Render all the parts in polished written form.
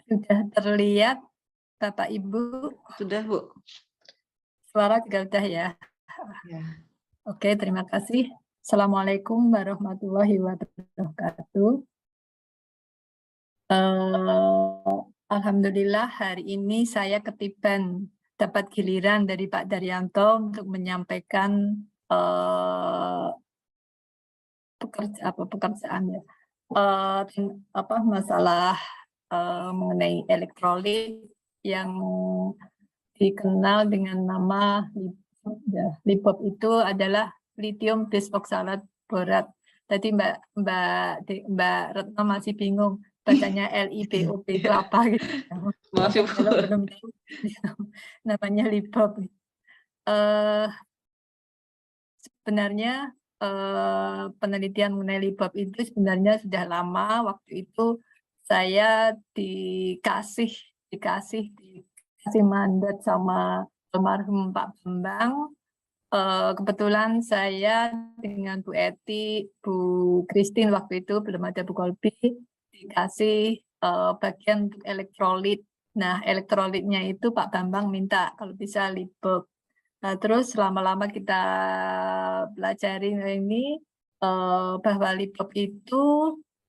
Sudah terlihat Bapak Ibu? Sudah, Bu. Suara juga udah ya? Ya. Oke, terima kasih. Assalamualaikum warahmatullahi wabarakatuh. Alhamdulillah hari ini saya ketiban dapat giliran dari Pak Daryanto untuk menyampaikan pekerjaannya. Masalah mengenai elektrolit yang dikenal dengan nama LiPoP itu adalah lithium bisoksalat borat. Tadi Mbak Retno masih bingung bacanya LiPoP itu apa gitu. Maaf ya, Bu. Kalau belum tahu namanya LiPoP. Sebenarnya penelitian mengenai LiPoP itu sebenarnya sudah lama. Waktu itu saya dikasih mandat sama almarhum Pak Bambang. Kebetulan saya dengan Bu Eti, Bu Christine waktu itu belum ada Bu Kolbi, dikasih bagian untuk elektrolit. Nah, elektrolitnya itu Pak Bambang minta kalau bisa LiPoP. Nah, terus lama-lama kita pelajari ini bahwa LiPoP itu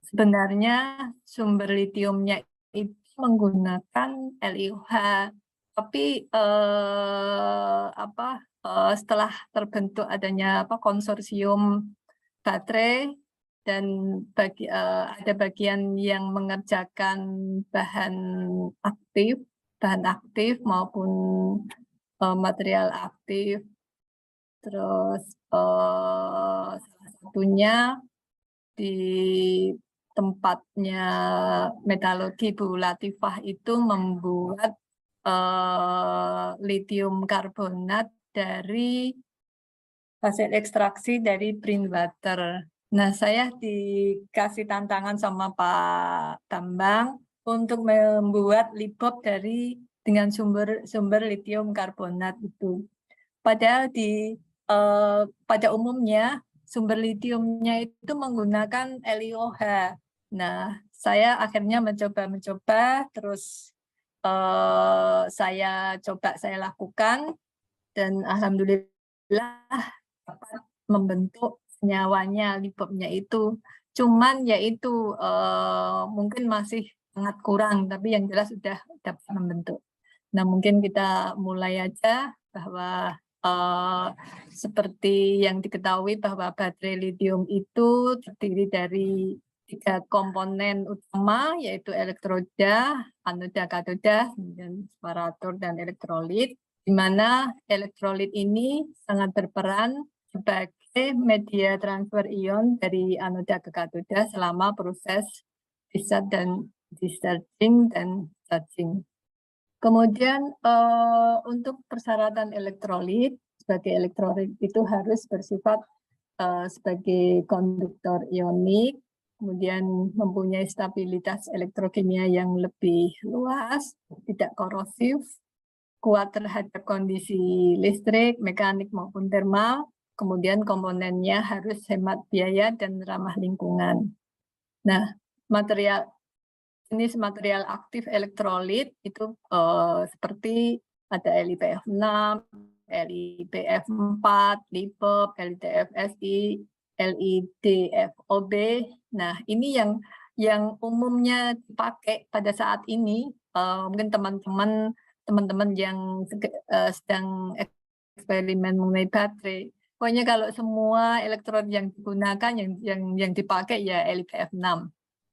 sebenarnya sumber litiumnya itu menggunakan LiOH, tapi setelah terbentuk adanya konsorsium baterai dan ada bagian yang mengerjakan bahan aktif maupun material aktif. Terus salah satunya di tempatnya metalurgi Bu Latifah itu membuat lithium karbonat dari hasil ekstraksi dari brine water. Nah, saya dikasih tantangan sama Pak Bambang untuk membuat LiPoP dengan sumber lithium karbonat itu. Padahal pada umumnya sumber litiumnya itu menggunakan LiOH. Nah, saya akhirnya mencoba, terus saya lakukan, dan alhamdulillah dapat membentuk senyawanya LiPoP-nya itu. Cuman yaitu mungkin masih sangat kurang, tapi yang jelas sudah dapat membentuk. Nah, mungkin kita mulai aja bahwa seperti yang diketahui bahwa baterai lithium itu terdiri dari 3 komponen utama, yaitu elektroda, anoda, katoda, dan separator dan elektrolit, di mana elektrolit ini sangat berperan sebagai media transfer ion dari anoda ke katoda selama proses discharging dan charging. Kemudian untuk persyaratan elektrolit, sebagai elektrolit itu harus bersifat sebagai konduktor ionik, kemudian mempunyai stabilitas elektrokimia yang lebih luas, tidak korosif, kuat terhadap kondisi listrik, mekanik maupun termal, kemudian komponennya harus hemat biaya dan ramah lingkungan. Nah, jenis material aktif elektrolit itu seperti ada LiPF6, LiPF4, LiPoP, LiTFSI, LiDFOB. Nah, ini yang umumnya dipakai pada saat ini. Mungkin teman-teman yang sedang eksperimen mengenai baterai. Pokoknya kalau semua elektrod yang digunakan, yang dipakai ya LiPF6.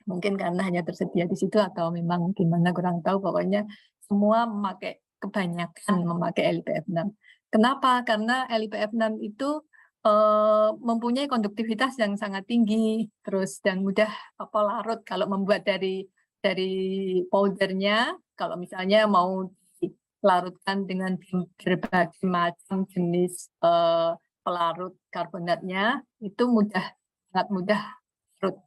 Mungkin karena hanya tersedia di situ atau memang gimana kurang tahu, pokoknya semua kebanyakan memakai LiPF6. Kenapa? Karena LiPF6 itu mempunyai konduktivitas yang sangat tinggi, terus dan mudah larut kalau membuat dari powdernya. Kalau misalnya mau dilarutkan dengan berbagai macam jenis pelarut karbonatnya, itu sangat mudah larut.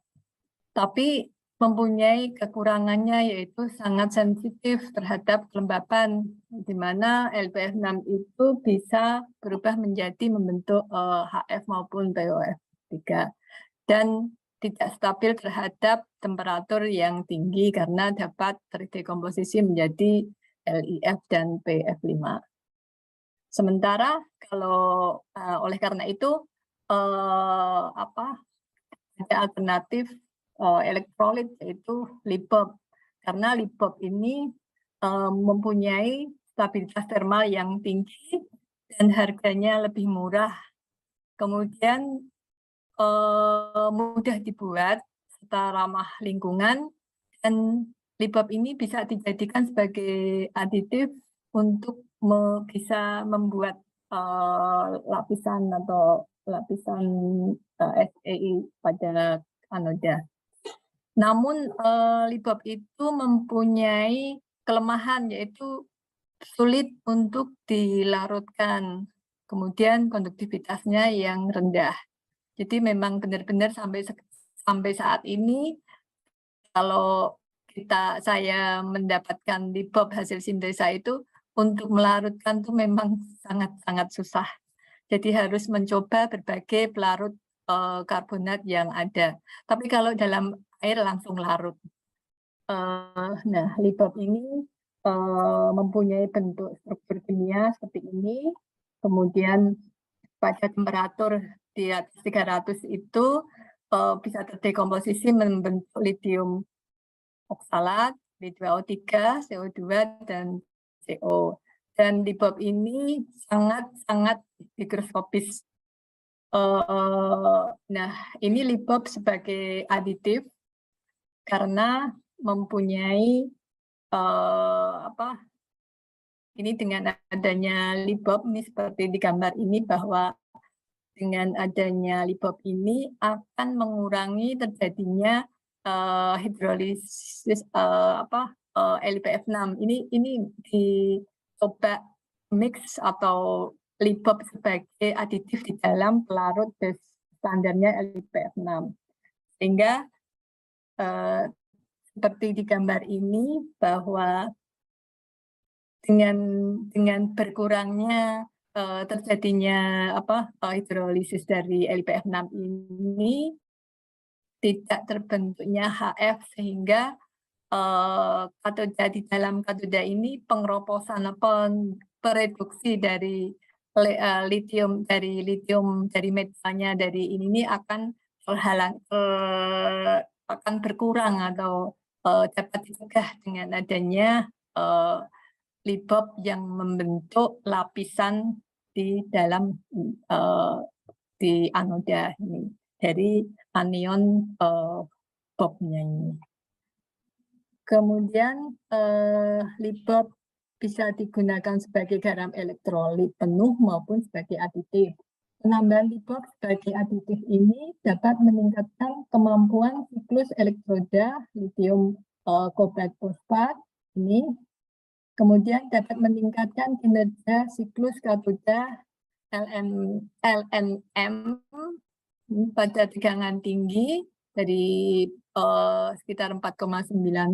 Tapi mempunyai kekurangannya, yaitu sangat sensitif terhadap kelembapan, di mana LiPF6 itu bisa berubah menjadi membentuk HF maupun POF3. Dan tidak stabil terhadap temperatur yang tinggi karena dapat terdekomposisi menjadi LiF dan PF5. Sementara kalau oleh karena itu ada alternatif elektrolit yaitu LiPop, karena LiPop ini mempunyai stabilitas termal yang tinggi dan harganya lebih murah. Kemudian mudah dibuat serta ramah lingkungan, dan LiPop ini bisa dijadikan sebagai aditif untuk bisa membuat lapisan SEI pada anoda. Namun LiPop itu mempunyai kelemahan, yaitu sulit untuk dilarutkan, kemudian konduktivitasnya yang rendah. Jadi memang benar-benar sampai saat ini, kalau saya mendapatkan LiPop hasil sintesa itu, untuk melarutkan itu memang sangat-sangat susah. Jadi harus mencoba berbagai pelarut karbonat yang ada. Tapi kalau dalam air langsung larut. Nah, LiPop ini mempunyai bentuk struktur kimia seperti ini. Kemudian pada temperatur di atas 300 itu bisa terdekomposisi membentuk litium oksalat, Li2O3, CO2, dan CO. Dan LiPop ini sangat-sangat higroskopis. Nah, ini LiPop sebagai aditif karena mempunyai ini dengan adanya LiPop ini seperti di gambar ini, bahwa dengan adanya LiPop ini akan mengurangi terjadinya hidrolisis LiPF6. Ini dicoba mix atau LiPop sebagai aditif di dalam pelarut standarnya LiPF6, sehingga seperti di gambar ini, bahwa dengan berkurangnya terjadinya hidrolisis dari LiPF6 ini, tidak terbentuknya HF, sehingga katoda di dalam katoda ini pengeroposan pereduksi dari litium dari metalnya dari ini akan akan berkurang atau dapat dicegah dengan adanya LiPop yang membentuk lapisan di dalam di anoda ini dari anion POP-nya ini. Kemudian LiPop bisa digunakan sebagai garam elektrolit penuh maupun sebagai aditif. Penambahan LiPop sebagai aditif ini dapat meningkatkan kemampuan siklus elektroda litium kobalt fosfat ini. Kemudian dapat meningkatkan kinerja siklus katoda LNM pada tegangan tinggi dari sekitar 4,9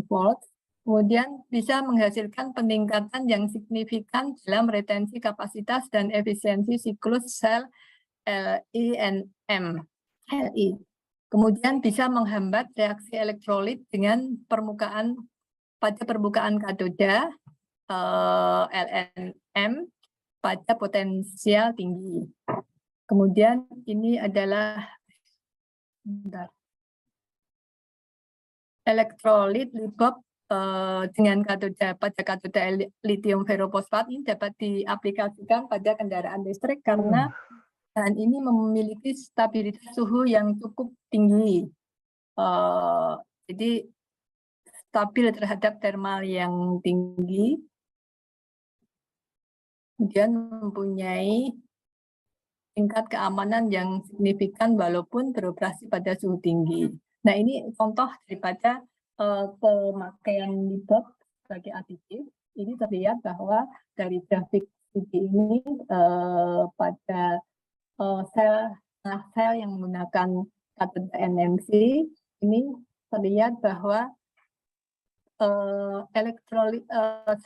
volt. Kemudian bisa menghasilkan peningkatan yang signifikan dalam retensi kapasitas dan efisiensi siklus sel LINM. Kemudian bisa menghambat reaksi elektrolit dengan pada permukaan katoda LNM pada potensial tinggi. Kemudian ini adalah elektrolit LiPop dengan pada katoda litium ferrofosfat ini dapat diaplikasikan pada kendaraan listrik karena bahan ini memiliki stabilitas suhu yang cukup tinggi. Jadi stabil terhadap thermal yang tinggi. Kemudian mempunyai tingkat keamanan yang signifikan walaupun beroperasi pada suhu tinggi. Nah, ini contoh daripada pemakaian LiPop sebagai aditif. Ini terlihat bahwa dari grafik ini pada sel yang menggunakan katoda NMC, ini terlihat bahwa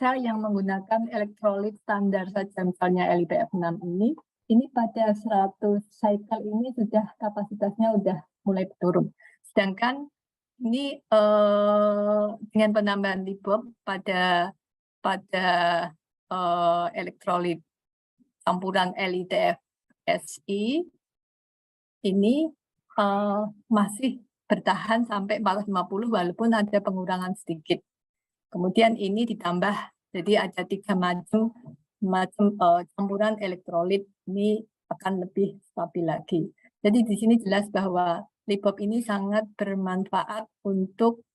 sel yang menggunakan elektrolit standar saja, misalnya LiPF6 ini pada 100 cycle ini sudah kapasitasnya sudah mulai turun. Sedangkan ini dengan penambahan Libop pada elektrolit campuran LiTFSI ini masih bertahan sampai 450 walaupun ada pengurangan sedikit. Kemudian ini ditambah, jadi ada 3 macam campuran elektrolit ini akan lebih stabil lagi. Jadi di sini jelas bahwa Libop ini sangat bermanfaat untuk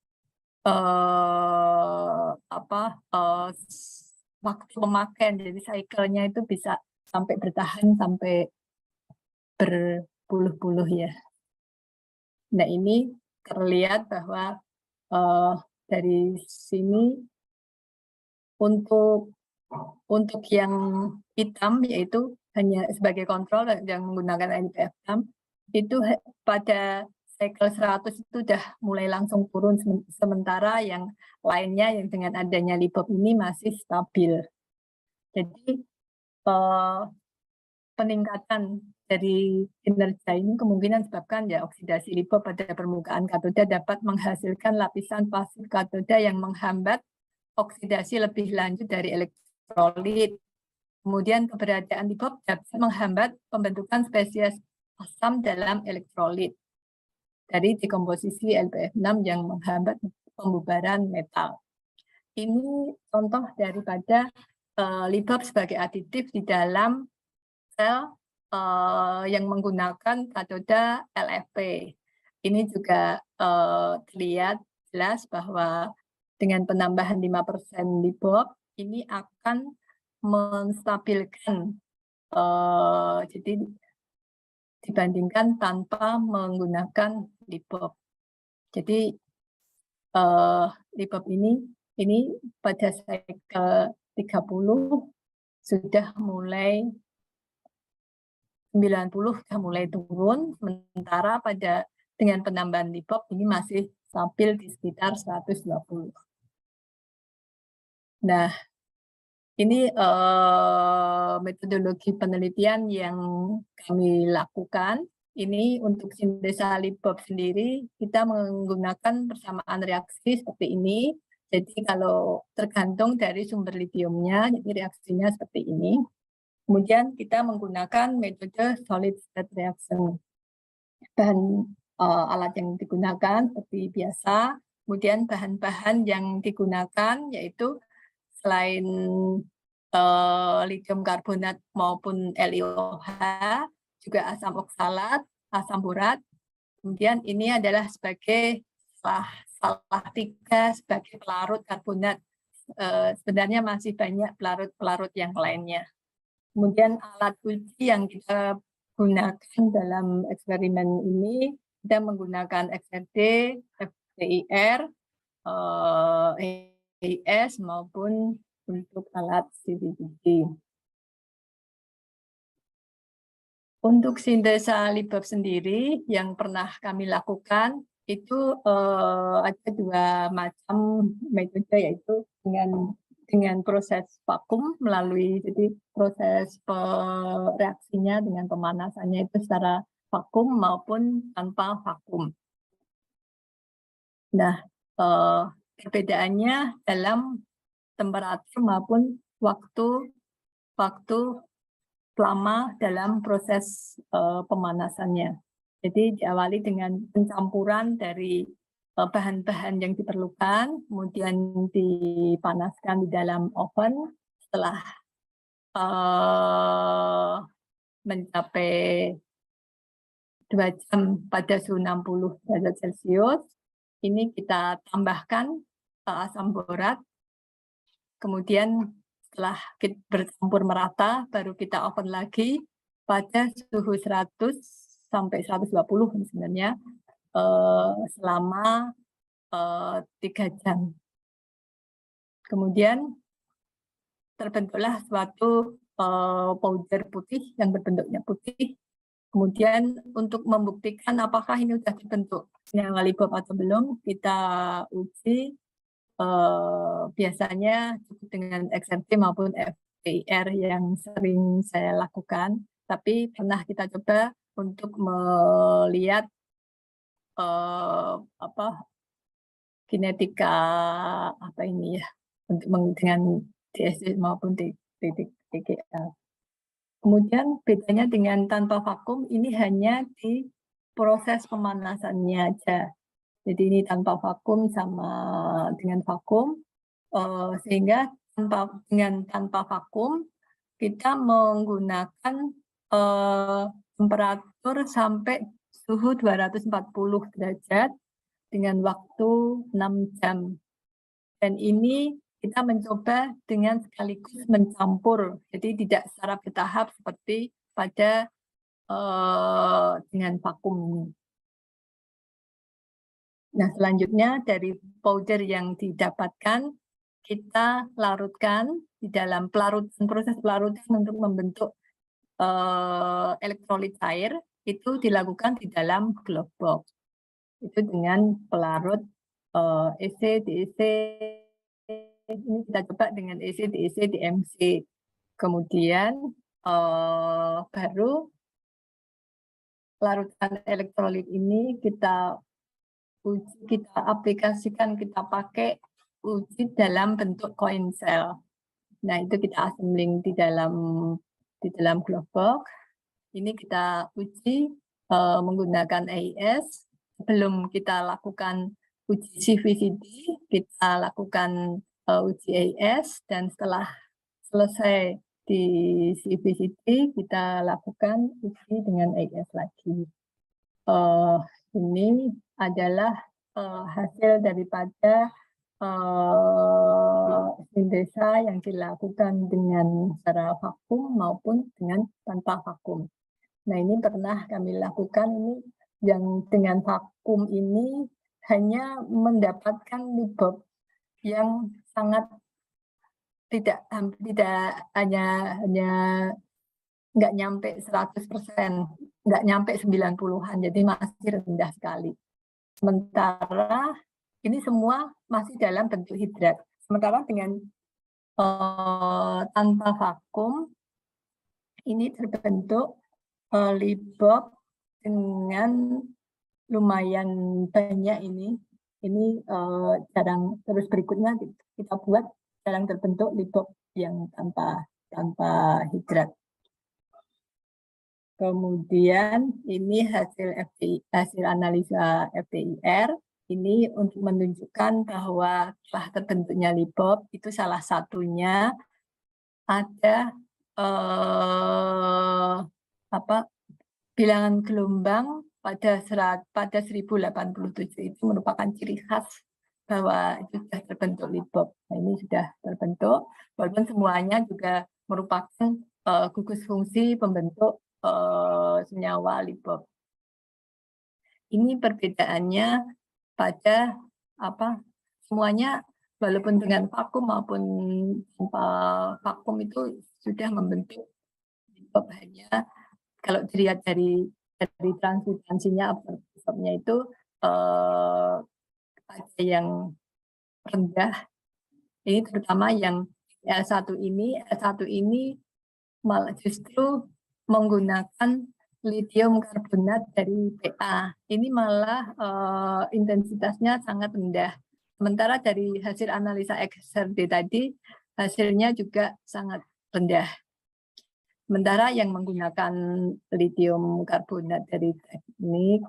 waktu pemakaian, jadi cycle-nya itu bisa sampai bertahan sampai berpuluh-puluh ya. Nah ini terlihat bahwa dari sini untuk yang hitam yaitu hanya sebagai kontrol yang menggunakan LiPF6 itu pada cycle 100 itu sudah mulai langsung turun, sementara yang lainnya yang dengan adanya Libop ini masih stabil. Jadi peningkatan dari kinerja ini kemungkinan disebabkan ya oksidasi Libop pada permukaan katoda dapat menghasilkan lapisan pasif katoda yang menghambat oksidasi lebih lanjut dari elektrolit. Kemudian keberadaan Libop dapat menghambat pembentukan spesies asam dalam elektrolit dari dekomposisi LiPF6 yang menghambat pembubaran metal. Ini contoh daripada Libop sebagai aditif di dalam sel yang menggunakan katoda LFP. Ini juga terlihat jelas bahwa dengan penambahan 5% Libop ini akan menstabilkan, jadi dibandingkan tanpa menggunakan Libop. Jadi Libop ini pada cycle 30 sudah mulai 90 sudah mulai turun, sementara pada dengan penambahan Libop ini masih stabil di sekitar 120. Nah, ini metodologi penelitian yang kami lakukan. Ini untuk sintesa Libop sendiri kita menggunakan persamaan reaksi seperti ini. Jadi kalau tergantung dari sumber litiumnya, jadi reaksinya seperti ini. Kemudian kita menggunakan metode solid state reaction. Bahan alat yang digunakan seperti biasa. Kemudian bahan-bahan yang digunakan yaitu selain lithium karbonat maupun LiOH, juga asam oksalat, asam borat. Kemudian ini adalah sebagai salah 3 sebagai pelarut karbonat. Sebenarnya masih banyak pelarut-pelarut yang lainnya. Kemudian alat uji yang kita gunakan dalam eksperimen ini, kita menggunakan XRD, FTIR, EIS maupun untuk alat CVD. Untuk sintesa Libop sendiri yang pernah kami lakukan itu ada 2 macam metode, yaitu dengan proses vakum melalui, jadi proses reaksinya dengan pemanasannya itu secara vakum maupun tanpa vakum. Nah, perbedaannya dalam temperatur maupun waktu lama dalam proses pemanasannya. Jadi diawali dengan pencampuran dari bahan-bahan yang diperlukan, kemudian dipanaskan di dalam oven. Setelah mencapai 2 jam pada suhu 60 derajat Celcius, ini kita tambahkan asam borat. Kemudian setelah bercampur merata, baru kita oven lagi pada suhu 100 sampai 120 sebenarnya selama 3 jam. Kemudian terbentuklah suatu powder putih yang berbentuknya putih. Kemudian untuk membuktikan apakah ini sudah terbentuk senyawa Libop atau belum, kita uji biasanya cukup dengan XRD maupun FTIR yang sering saya lakukan. Tapi pernah kita coba untuk melihat apa kinetika apa ini ya untuk dengan DSC maupun TGA. Kemudian bedanya dengan tanpa vakum ini hanya di proses pemanasannya aja. Jadi ini tanpa vakum sama dengan vakum, sehingga dengan tanpa vakum kita menggunakan temperatur sampai suhu 240 derajat dengan waktu 6 jam. Dan ini kita mencoba dengan sekaligus mencampur, jadi tidak secara bertahap seperti pada dengan vakum ini. Nah, selanjutnya dari powder yang didapatkan, kita larutkan di dalam proses pelarutan untuk membentuk elektrolit cair, itu dilakukan di dalam glove box. Itu dengan pelarut EC, DEC, ini kita coba dengan EC, DEC, DMC. Kemudian baru larutan elektrolit ini kita uji, kita aplikasikan, kita pakai uji dalam bentuk coin cell. Nah, itu kita assembling di dalam glove box. Ini kita uji menggunakan AIS. Sebelum kita lakukan uji CVCD, kita lakukan uji AIS, dan setelah selesai di CVCD, kita lakukan uji dengan AIS lagi. Ini adalah hasil daripada sintesa yang dilakukan dengan secara vakum maupun dengan tanpa vakum. Nah, ini pernah kami lakukan, ini yang dengan vakum ini hanya mendapatkan libop yang sangat tidak hanya nggak nyampe 100%, nggak nyampe 90-an, jadi masih rendah sekali. Sementara ini semua masih dalam bentuk hidrat. Sementara dengan tanpa vakum, ini terbentuk libop dengan lumayan banyak ini. Ini jarang, terus berikutnya kita buat jarang terbentuk libop yang tanpa hidrat. Kemudian ini hasil analisa FTIR. Ini untuk menunjukkan bahwa telah terbentuknya libop itu salah satunya ada bilangan gelombang pada 1087 itu merupakan ciri khas bahwa itu sudah terbentuk libop. Nah, ini sudah terbentuk, walaupun semuanya juga merupakan gugus fungsi pembentuk senyawa libop. Ini perbedaannya pada semuanya, walaupun dengan vakum maupun tanpa vakum itu sudah membentuk libop, hanya kalau dilihat dari transparansinya itu ada yang rendah. Ini terutama yang L1 ini malah justru menggunakan lithium karbonat dari PA. Ini malah intensitasnya sangat rendah. Sementara dari hasil analisa XRD tadi, hasilnya juga sangat rendah. Sementara yang menggunakan lithium karbonat dari teknik,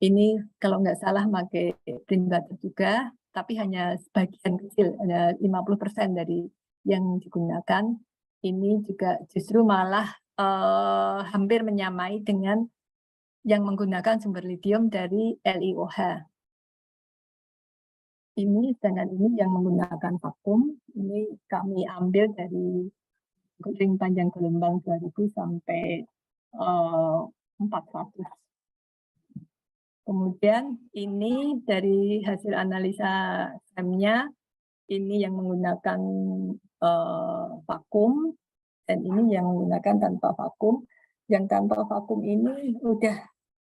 ini kalau nggak salah pakai green butter juga, tapi hanya sebagian kecil, hanya 50% dari yang digunakan. Ini juga justru malah hampir menyamai dengan yang menggunakan sumber lithium dari LiOH. Ini sedangkan ini yang menggunakan vakum, ini kami ambil dari ring panjang gelombang 2000 sampai 400. Kemudian ini dari hasil analisa SEM-nya, ini yang menggunakan vakum, dan ini yang menggunakan tanpa vakum. Yang tanpa vakum ini udah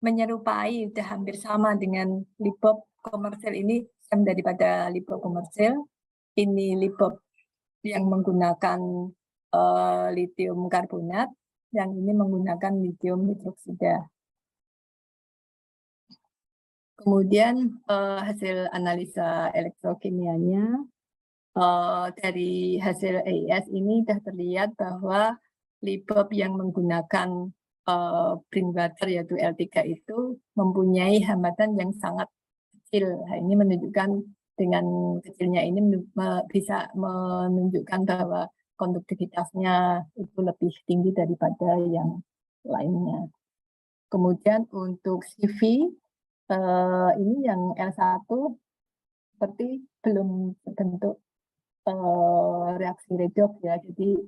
menyerupai, udah hampir sama dengan libop komersil. Ini SEM daripada libop komersil. Ini libop yang menggunakan lithium karbonat, yang ini menggunakan lithium hidroksida. Kemudian hasil analisa elektrokimianya dari hasil AIS ini sudah terlihat bahwa LIBOR yang menggunakan Bring Water yaitu L3 itu mempunyai hambatan yang sangat kecil. Nah, ini menunjukkan dengan kecilnya ini bisa menunjukkan bahwa konduktivitasnya itu lebih tinggi daripada yang lainnya. Kemudian untuk CV ini yang L1 seperti belum terbentuk reaksi redoks ya, jadi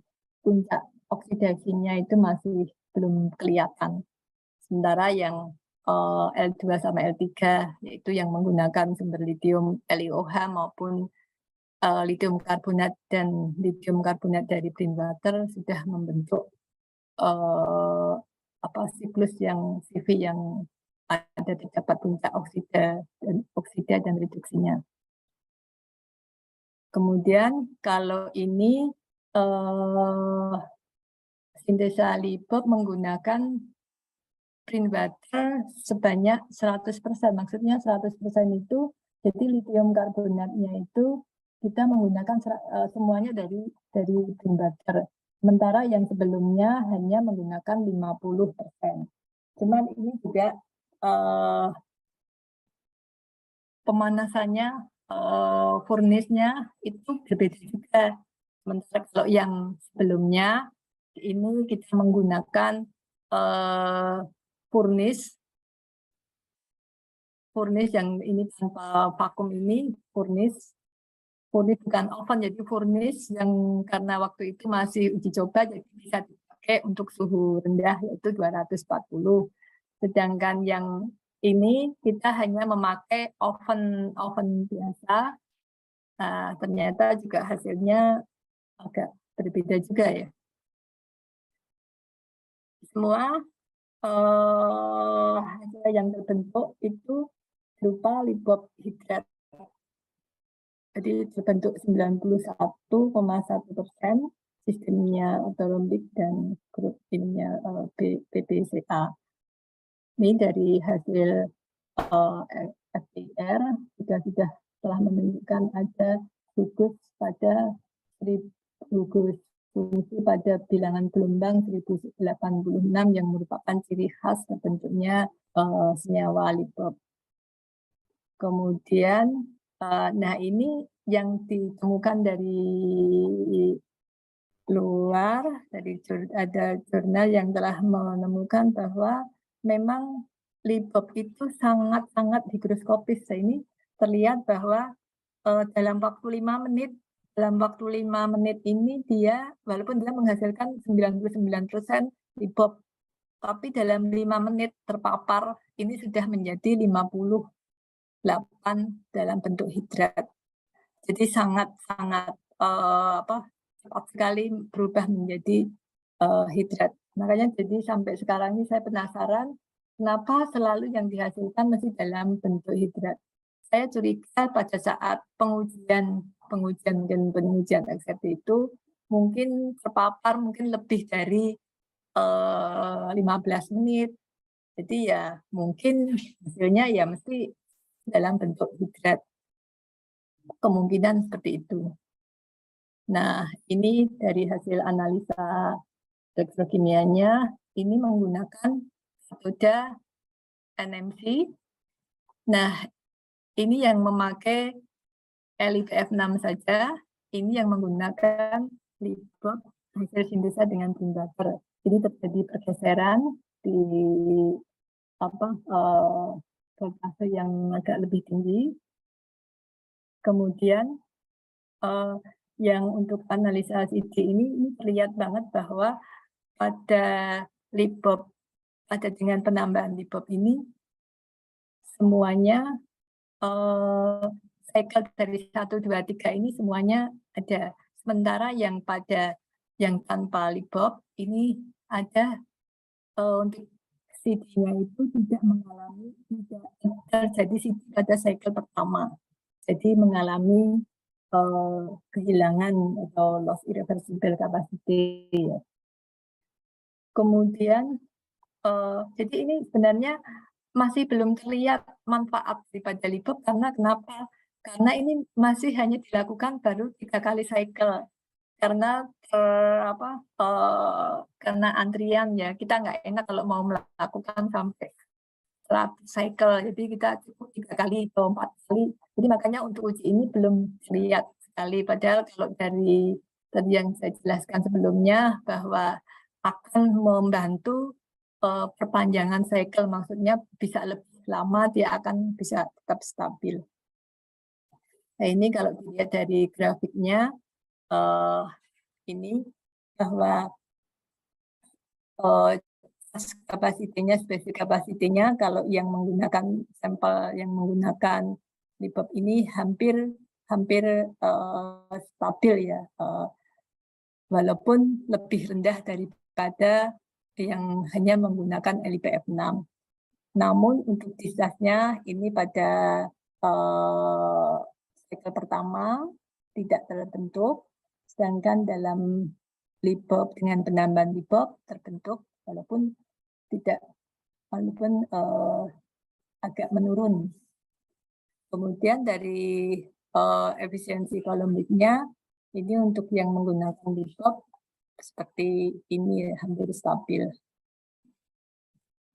puncak oksidasinya itu masih belum kelihatan. Sementara yang L2 sama L3 yaitu yang menggunakan sumber litium LiOH maupun litium karbonat dan litium karbonat dari Bring Water sudah membentuk siklus yang CV yang ada terdapat puncak oksida dan reduksinya. Kemudian kalau ini sintesa LIBOR menggunakan Bring Water sebanyak 100%. Maksudnya 100% itu jadi litium karbonatnya itu kita menggunakan semuanya dari Bring Water. Sementara yang sebelumnya hanya menggunakan 50%. Cuman ini juga pemanasannya, furnace-nya itu berbeda juga. Sementara kalau yang sebelumnya ini kita menggunakan furnace yang ini tanpa vakum ini, furnace bukan oven, jadi furnace yang karena waktu itu masih uji coba jadi bisa dipakai untuk suhu rendah yaitu 240. Sedangkan yang ini kita hanya memakai oven biasa. Nah, ternyata juga hasilnya agak berbeda juga ya. Semua hasil yang terbentuk itu berupa LIBOR hidrat. Jadi terbentuk 91,1%, sistemnya ortorombic dan grup ininya PPCA. Ini dari hasil FPR sudah telah menunjukkan ada gugus pada gugus fungsi pada bilangan gelombang 1086 yang merupakan ciri khas terbentuknya senyawa LIBOR. Kemudian, nah ini yang ditemukan dari luar, ada jurnal yang telah menemukan bahwa memang LIBOR itu sangat-sangat higroskopis. Ini terlihat bahwa dalam waktu 5 menit ini dia walaupun dia menghasilkan 99% LIBOR, tapi dalam 5 menit terpapar ini sudah menjadi 58 dalam bentuk hidrat. Jadi sangat-sangat cepat sekali berubah menjadi hidrat. Makanya jadi sampai sekarang ini saya penasaran kenapa selalu yang dihasilkan masih dalam bentuk hidrat. Saya curiga pada saat pengujian eksepsi itu mungkin terpapar mungkin lebih dari 15 menit. Jadi ya mungkin hasilnya ya mesti dalam bentuk hidrat. Kemungkinan seperti itu. Nah, ini dari hasil analisa elektrokimianya, ini menggunakan metode NMC. Nah, ini yang memakai LiPF6 saja, ini yang menggunakan LIBOR hasil sintesa dengan Bring Water. Jadi terjadi pergeseran di voltase yang agak lebih tinggi. Kemudian yang untuk analisa CD ini terlihat banget bahwa pada LIBOR, dengan penambahan LIBOR ini semuanya cycle dari 1, 2, 3 ini semuanya ada. Sementara yang tanpa LIBOR ini ada untuk CD-nya itu tidak terjadi CD pada cycle pertama. Jadi mengalami kehilangan atau loss irreversible capacity. Kemudian, jadi ini sebenarnya masih belum terlihat manfaat daripada LIBOR karena kenapa? Karena ini masih hanya dilakukan baru 3 kali cycle. Karena, karena antrian ya, kita nggak enak kalau mau melakukan sampai 100 cycle, jadi kita cukup 3 kali atau 4 kali. Jadi makanya untuk uji ini belum terlihat sekali, padahal kalau dari tadi yang saya jelaskan sebelumnya bahwa akan membantu, perpanjangan cycle, maksudnya bisa lebih lama dia akan bisa tetap stabil. Nah ini kalau dilihat dari grafiknya, ini bahwa spesifik kapasitinya kalau yang menggunakan sampel yang menggunakan LIBOR ini hampir stabil ya, walaupun lebih rendah daripada yang hanya menggunakan LIPF6. Namun untuk disasnya ini pada cycle pertama tidak terbentuk, sedangkan dalam LIBOR dengan penambahan LIBOR terbentuk walaupun agak menurun. Kemudian dari efisiensi kolomiknya ini untuk yang menggunakan LIBOR seperti ini hampir stabil.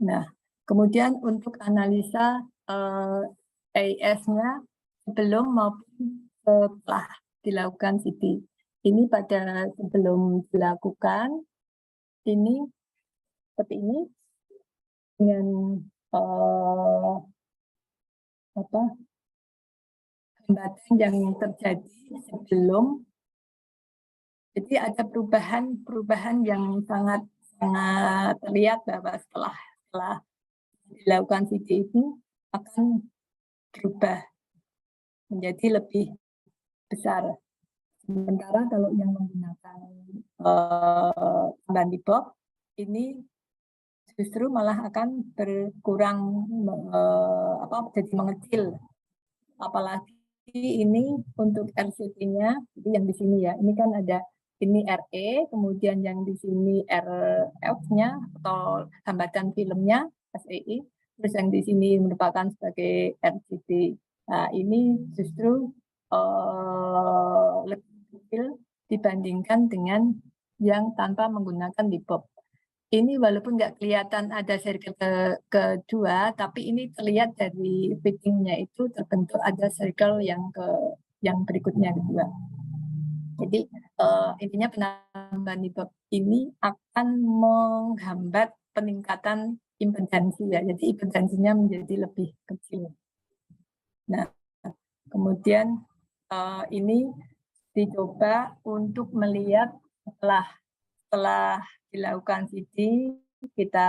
Nah, kemudian untuk analisa AIS-nya sebelum maupun setelah dilakukan CT. Ini pada sebelum dilakukan ini seperti ini dengan hambatan yang terjadi sebelum, jadi ada perubahan yang sangat terlihat bahwa setelah dilakukan CT itu akan berubah menjadi lebih besar. Sementara kalau yang menggunakan tambahan LIBOR ini justru malah akan berkurang, jadi mengecil. Apalagi ini untuk RCT-nya, jadi yang di sini ya, ini kan ada ini RE, kemudian yang di sini RF-nya atau hambatan filmnya SEI, terus yang di sini merupakan sebagai RCT. Nah, ini justru lebih kecil dibandingkan dengan yang tanpa menggunakan LIBOR. Ini walaupun nggak kelihatan ada circle kedua, tapi ini terlihat dari fittingnya itu terbentuk ada circle yang berikutnya kedua. Jadi intinya penambahan LIBOR ini akan menghambat peningkatan impedansi ya, jadi impedansinya menjadi lebih kecil. Nah, kemudian ini dicoba untuk melihat setelah dilakukan CT, kita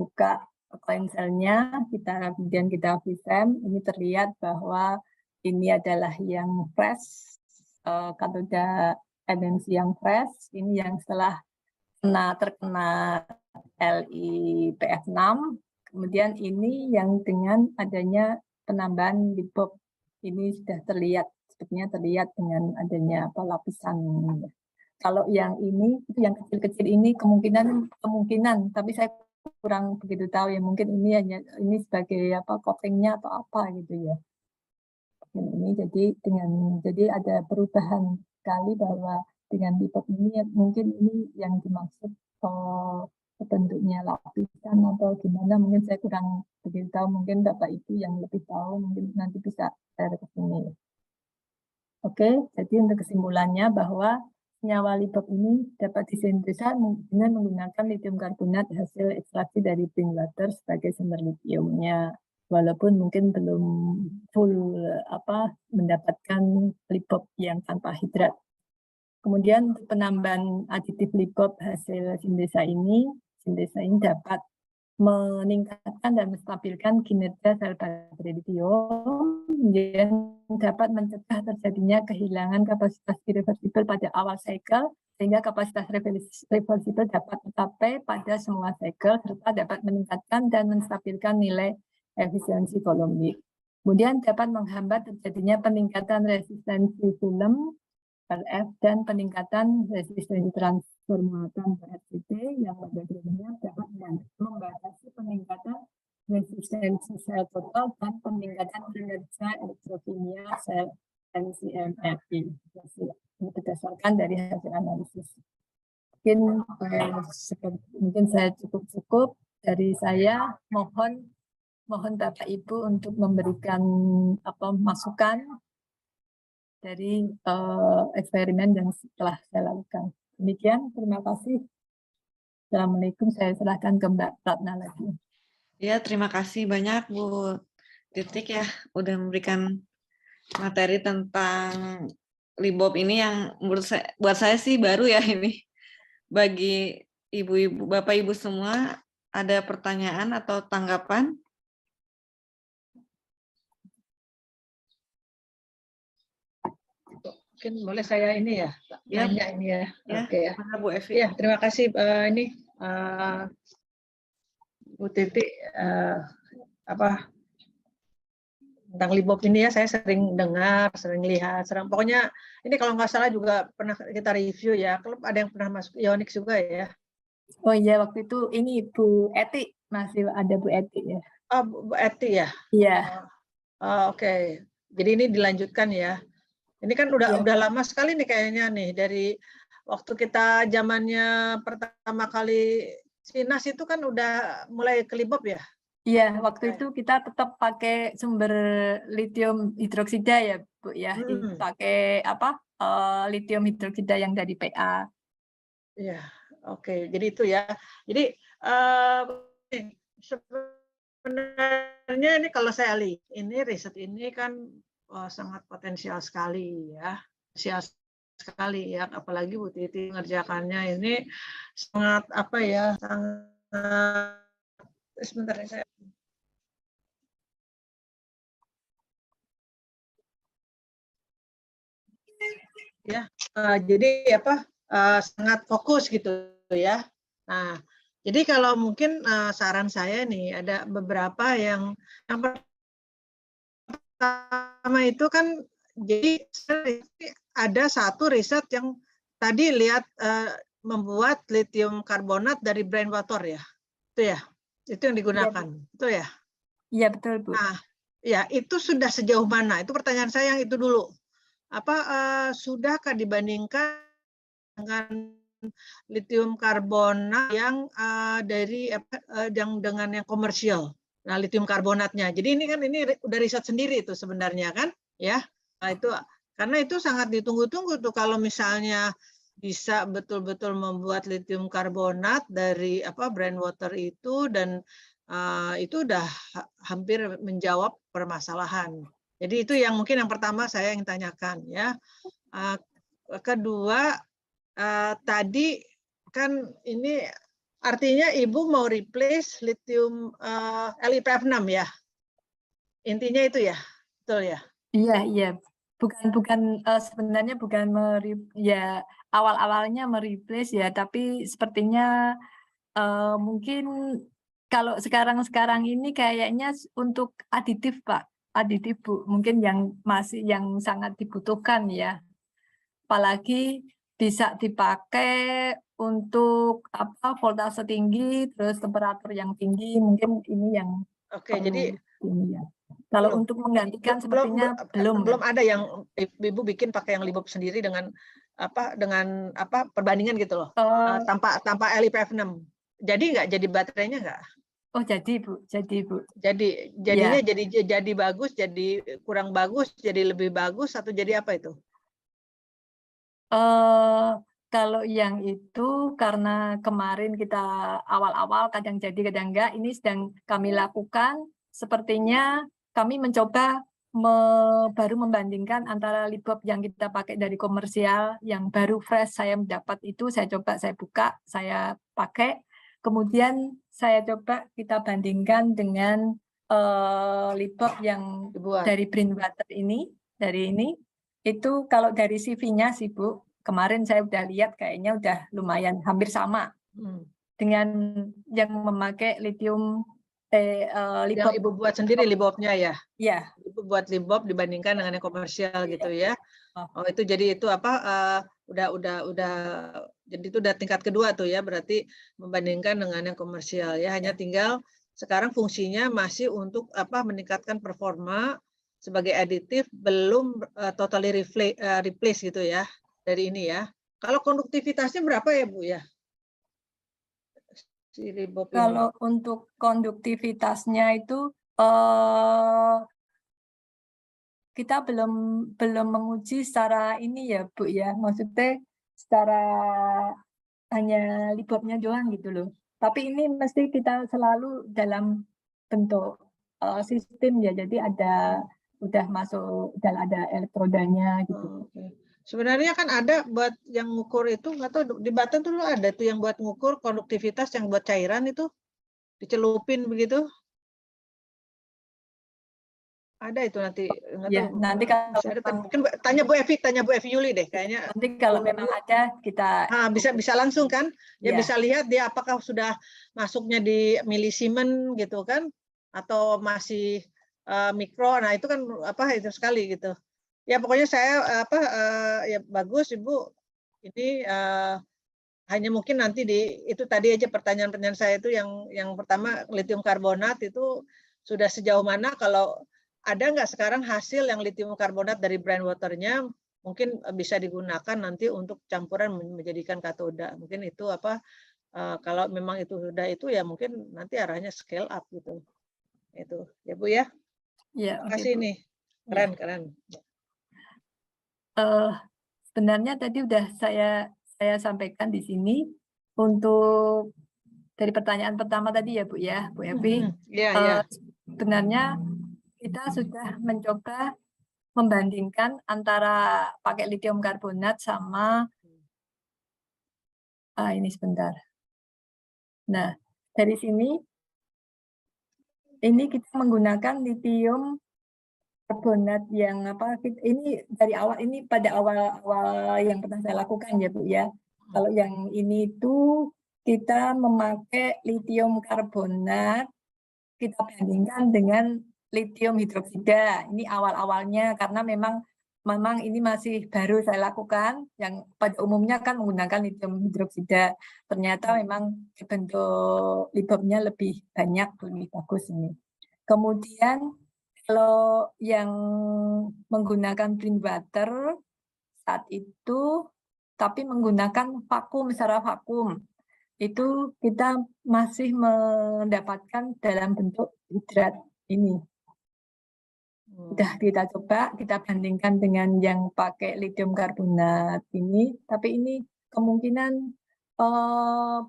buka coin cell-nya, kemudian kita VSEM, ini terlihat bahwa ini adalah yang fresh, katoda MMC yang fresh, ini yang setelah terkena LIPF6, kemudian ini yang dengan adanya penambahan LIBOR, ini sudah terlihat, sepertinya terlihat dengan adanya lapisan. Kalau yang ini, itu yang kecil-kecil ini kemungkinan, tapi saya kurang begitu tahu ya, mungkin ini hanya ini sebagai coatingnya atau apa gitu ya. Ini jadi ada perubahan sekali bahwa dengan LIBOR ini mungkin ini yang dimaksud bentuknya lapisan atau gimana, mungkin saya kurang begitu tahu, mungkin Bapak Ibu yang lebih tahu mungkin nanti bisa share ke sini. Oke, jadi untuk kesimpulannya bahwa senyawa LIBOR ini dapat disintesa dengan menggunakan lithium karbonat hasil ekstraksi dari spring water sebagai sumber litiumnya. Walaupun mungkin belum full mendapatkan LIBOR yang tanpa hidrat. Kemudian penambahan aditif LIBOR hasil sintesa ini dapat meningkatkan dan menstabilkan kinerja sel baterai lithium yang dapat mencegah terjadinya kehilangan kapasitas irreversibel pada awal cycle, sehingga kapasitas reversibel dapat tercapai pada semua cycle serta dapat meningkatkan dan menstabilkan nilai efisiensi kolomik. Kemudian dapat menghambat terjadinya peningkatan resistensi film RF dan peningkatan resistensi transformatan RCT yang pada akhirnya dapat membatasi peningkatan resistensi sel total, dan peningkatan kinerja elektrokimia sel NCMRI. Ini berdasarkan dari hasil analisis. Mungkin saya cukup dari saya. Mohon Bapak Ibu untuk memberikan masukan dari eksperimen yang telah saya lakukan. Demikian, terima kasih. Assalamualaikum, saya serahkan ke Mbak Ratna lagi. Ya, terima kasih banyak Bu Titik ya, udah memberikan materi tentang LIBOP ini yang buat saya sih baru ya ini. Bagi ibu-ibu, Bapak Ibu semua, ada pertanyaan atau tanggapan? Mungkin boleh saya ini ya, Ya, nanya ini ya. ya. Oke ya. Mana Bu Evi? Ya, terima kasih Bu Titi tentang LIBOP ini ya, saya sering dengar, sering lihat, pokoknya ini kalau nggak salah juga pernah kita review ya. Kalau ada yang pernah masuk Ionix juga ya. Oh iya, waktu itu ini Bu Eti, masih ada Bu Eti ya. Oh, Bu Eti ya. Iya. Oke. Jadi ini dilanjutkan ya. Ini kan udah lama sekali nih kayaknya nih, dari waktu kita zamannya pertama kali Sinas itu kan udah mulai ke LIBOP ya. Iya, waktu itu kita tetap pakai sumber litium hidroksida ya, Bu ya. Pakai litium hidroksida yang dari PA. Iya, oke. Jadi itu ya. Jadi sebenarnya ini kalau saya lihat ini riset ini kan sangat potensial sekali ya. Potensial sekali ya, apalagi Bu Titi mengerjakannya ini sangat sangat sebentar saya. Ya, jadi sangat fokus gitu ya. Nah, jadi kalau mungkin saran saya nih ada beberapa yang pertama itu kan, jadi ada satu riset yang tadi lihat membuat lithium karbonat dari brainwater ya, itu yang digunakan, itu ya. Iya betul Bu. Nah, ya itu sudah sejauh mana? Itu pertanyaan saya yang itu dulu. Sudahkah dibandingkan dengan lithium karbonat yang dari yang dengan yang komersial? Nah, lithium karbonatnya. Jadi ini kan udah riset sendiri itu sebenarnya kan, ya. Nah, itu karena itu sangat ditunggu-tunggu tuh kalau misalnya bisa betul-betul membuat lithium karbonat dari brainwater itu, dan itu udah hampir menjawab permasalahan. Jadi itu yang mungkin yang pertama saya ingin tanyakan ya. Kedua, tadi kan ini artinya Ibu mau replace lithium LiPF6 ya. Intinya itu ya, betul ya? Iya. Bukan sebenarnya bukan ya awal-awalnya mereplace ya, tapi sepertinya mungkin kalau sekarang ini kayaknya untuk aditif Pak, aditif Bu, mungkin yang sangat dibutuhkan ya. Apalagi bisa dipakai untuk voltase tinggi, terus temperatur yang tinggi, mungkin ini yang jadi ini ya. Kalau untuk menggantikan sepertinya belum ada yang Ibu bikin pakai yang LiBOP sendiri dengan perbandingan gitu loh, tanpa LiPF6. Jadi nggak, jadi baterainya nggak? Oh jadi Bu. Jadinya jadi bagus, jadi kurang bagus, jadi lebih bagus, atau jadi apa itu? Kalau yang itu karena kemarin kita awal-awal kadang jadi kadang enggak, ini sedang kami lakukan. Sepertinya kami mencoba baru membandingkan antara LiBOP yang kita pakai dari komersial, yang baru fresh saya mendapat itu, saya coba, saya buka, saya pakai. Kemudian saya coba kita bandingkan dengan LiBOP yang dari brainwater ini, itu kalau dari CV-nya sih Bu, kemarin saya udah lihat kayaknya udah lumayan hampir sama dengan yang memakai lithium LiBOP. Yang Ibu buat sendiri LiBOP-nya ya? Iya. Ibu buat LiBOP dibandingkan dengan yang komersial gitu ya? Oh itu jadi itu jadi itu udah tingkat kedua tuh ya, berarti membandingkan dengan yang komersial ya, hanya tinggal sekarang fungsinya masih untuk meningkatkan performa sebagai aditif, belum totally replace gitu ya dari ini ya. Kalau konduktivitasnya berapa ya Bu ya? Si Libob ini. Kalau untuk konduktivitasnya itu kita belum menguji secara ini ya Bu ya, maksudnya secara hanya Libobnya doang gitu loh. Tapi ini mesti kita selalu dalam bentuk sistem ya, jadi udah masuk dan ada elektrodanya gitu. Oke. Sebenarnya kan ada buat yang ngukur itu, nggak tahu di Batam tuh dulu ada tuh yang buat ngukur konduktivitas yang buat cairan itu dicelupin begitu. Ada itu nanti, nggak Ya, tahu. nanti kalau Masih ada, memang, mungkin tanya Bu Evi Yuli deh kayaknya. nanti kalau memang ada kita Bisa langsung kan? Ya, ya. bisa lihat dia apakah sudah masuknya di milisimen gitu kan, atau masih mikro. Nah itu kan itu sekali gitu. Ya pokoknya saya ya bagus Ibu. Ini hanya mungkin nanti itu tadi aja pertanyaan-pertanyaan saya itu yang pertama litium karbonat itu sudah sejauh mana, kalau ada nggak sekarang hasil yang litium karbonat dari brine waternya mungkin bisa digunakan nanti untuk campuran menjadikan katoda. Mungkin itu kalau memang itu sudah itu ya mungkin nanti arahnya scale up gitu. Itu ya Bu ya. Ya, Terima oke, kasih Bu. nih. Ya. Keren. Sebenarnya tadi udah saya sampaikan di sini untuk dari pertanyaan pertama tadi ya Bu ya, Bu Evi. Iya. Sebenarnya kita sudah mencoba membandingkan antara pakai lithium karbonat sama ini sebentar. Nah, dari sini ini kita menggunakan lithium karbonat yang ini dari awal, ini pada awal yang pernah saya lakukan ya Bu ya. Kalau yang ini itu kita memakai lithium karbonat, kita bandingkan dengan lithium hidroksida. Ini awal-awalnya karena memang ini masih baru saya lakukan. Yang pada umumnya kan menggunakan lithium hidroksida. Ternyata memang bentuk Libobnya lebih banyak, lebih bagus ini. Kemudian kalau yang menggunakan green water saat itu, tapi menggunakan vakum secara vakum, itu kita masih mendapatkan dalam bentuk hidrat ini. Sudah kita coba, kita bandingkan dengan yang pakai lithium karbonat ini, tapi ini kemungkinan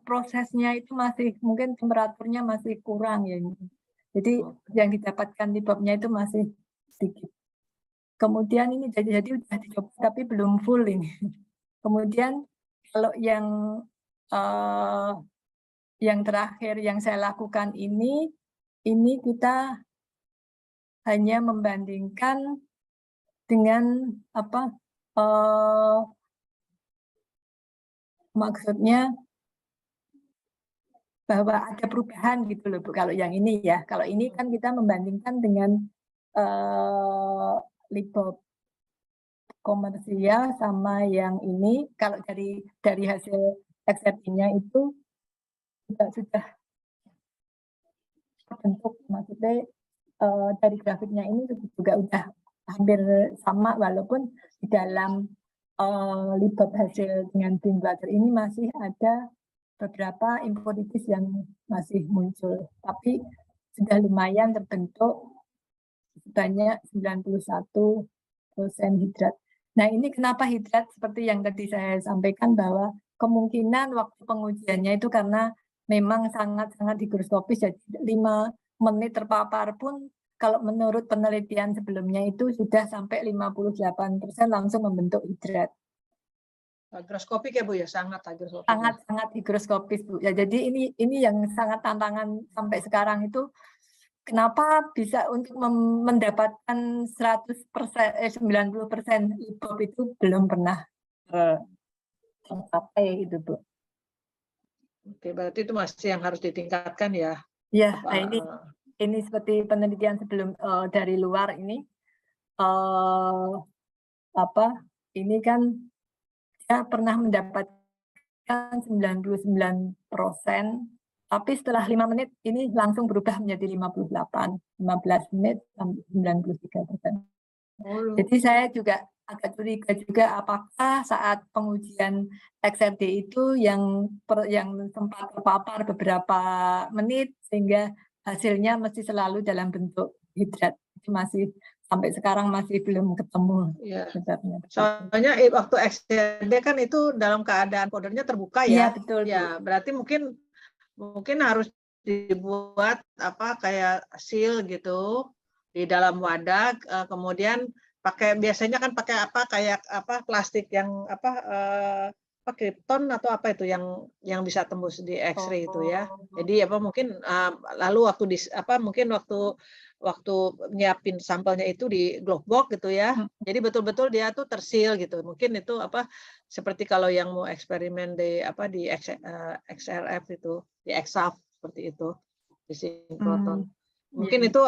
prosesnya itu masih, mungkin temperaturnya masih kurang ya. Jadi yang didapatkan Libobnya itu masih sedikit. Kemudian ini jadi udah dicoba tapi belum full ini. Kemudian kalau yang terakhir yang saya lakukan ini kita hanya membandingkan dengan maksudnya bahwa ada perubahan gitu loh Bu. Kalau yang ini ya, kalau ini kan kita membandingkan dengan Libob komersial sama yang ini. Kalau dari hasil XRP-nya itu sudah terbentuk, maksudnya dari grafiknya ini juga udah hampir sama, walaupun di dalam Libob hasil dengan green water ini masih ada beberapa impurities yang masih muncul, tapi sudah lumayan terbentuk sebanyak 91% hidrat. Nah, ini kenapa hidrat, seperti yang tadi saya sampaikan bahwa kemungkinan waktu pengujiannya itu karena memang sangat-sangat higroskopis, jadi 5 menit terpapar pun kalau menurut penelitian sebelumnya itu sudah sampai 58% langsung membentuk hidrat. Higroskopik ya Bu ya, sangat higroskopik. Sangat higroskopis Bu. Ya, jadi ini yang sangat tantangan sampai sekarang itu. Kenapa bisa untuk mendapatkan 90% Libob itu belum pernah tercapai gitu Bu. Oke, berarti itu masih yang harus ditingkatkan ya. Ya, nah ini seperti penelitian sebelum dari luar ini ini kan dia pernah mendapatkan 99% Tapi setelah 5 menit ini langsung berubah menjadi 58, 15 menit 93%. Jadi saya juga agak curiga juga apakah saat pengujian XRD itu yang sempat terpapar beberapa menit sehingga hasilnya mesti selalu dalam bentuk hidrat. Itu masih sampai sekarang masih belum ketemu Ya. sebabnya. Soalnya waktu XRD kan itu dalam keadaan powdernya terbuka Iya ya. betul. Ya, berarti mungkin harus dibuat kayak seal gitu di dalam wadah, kemudian biasanya kan pakai kayak plastik yang krypton atau apa itu yang bisa tembus di X-ray itu ya. Jadi mungkin lalu mungkin waktu nyiapin sampelnya itu di glove box gitu ya. Jadi betul-betul dia tuh terseal gitu. Mungkin itu seperti kalau yang mau eksperimen di XRF itu, di XAF seperti itu, di sinkroton. Mungkin itu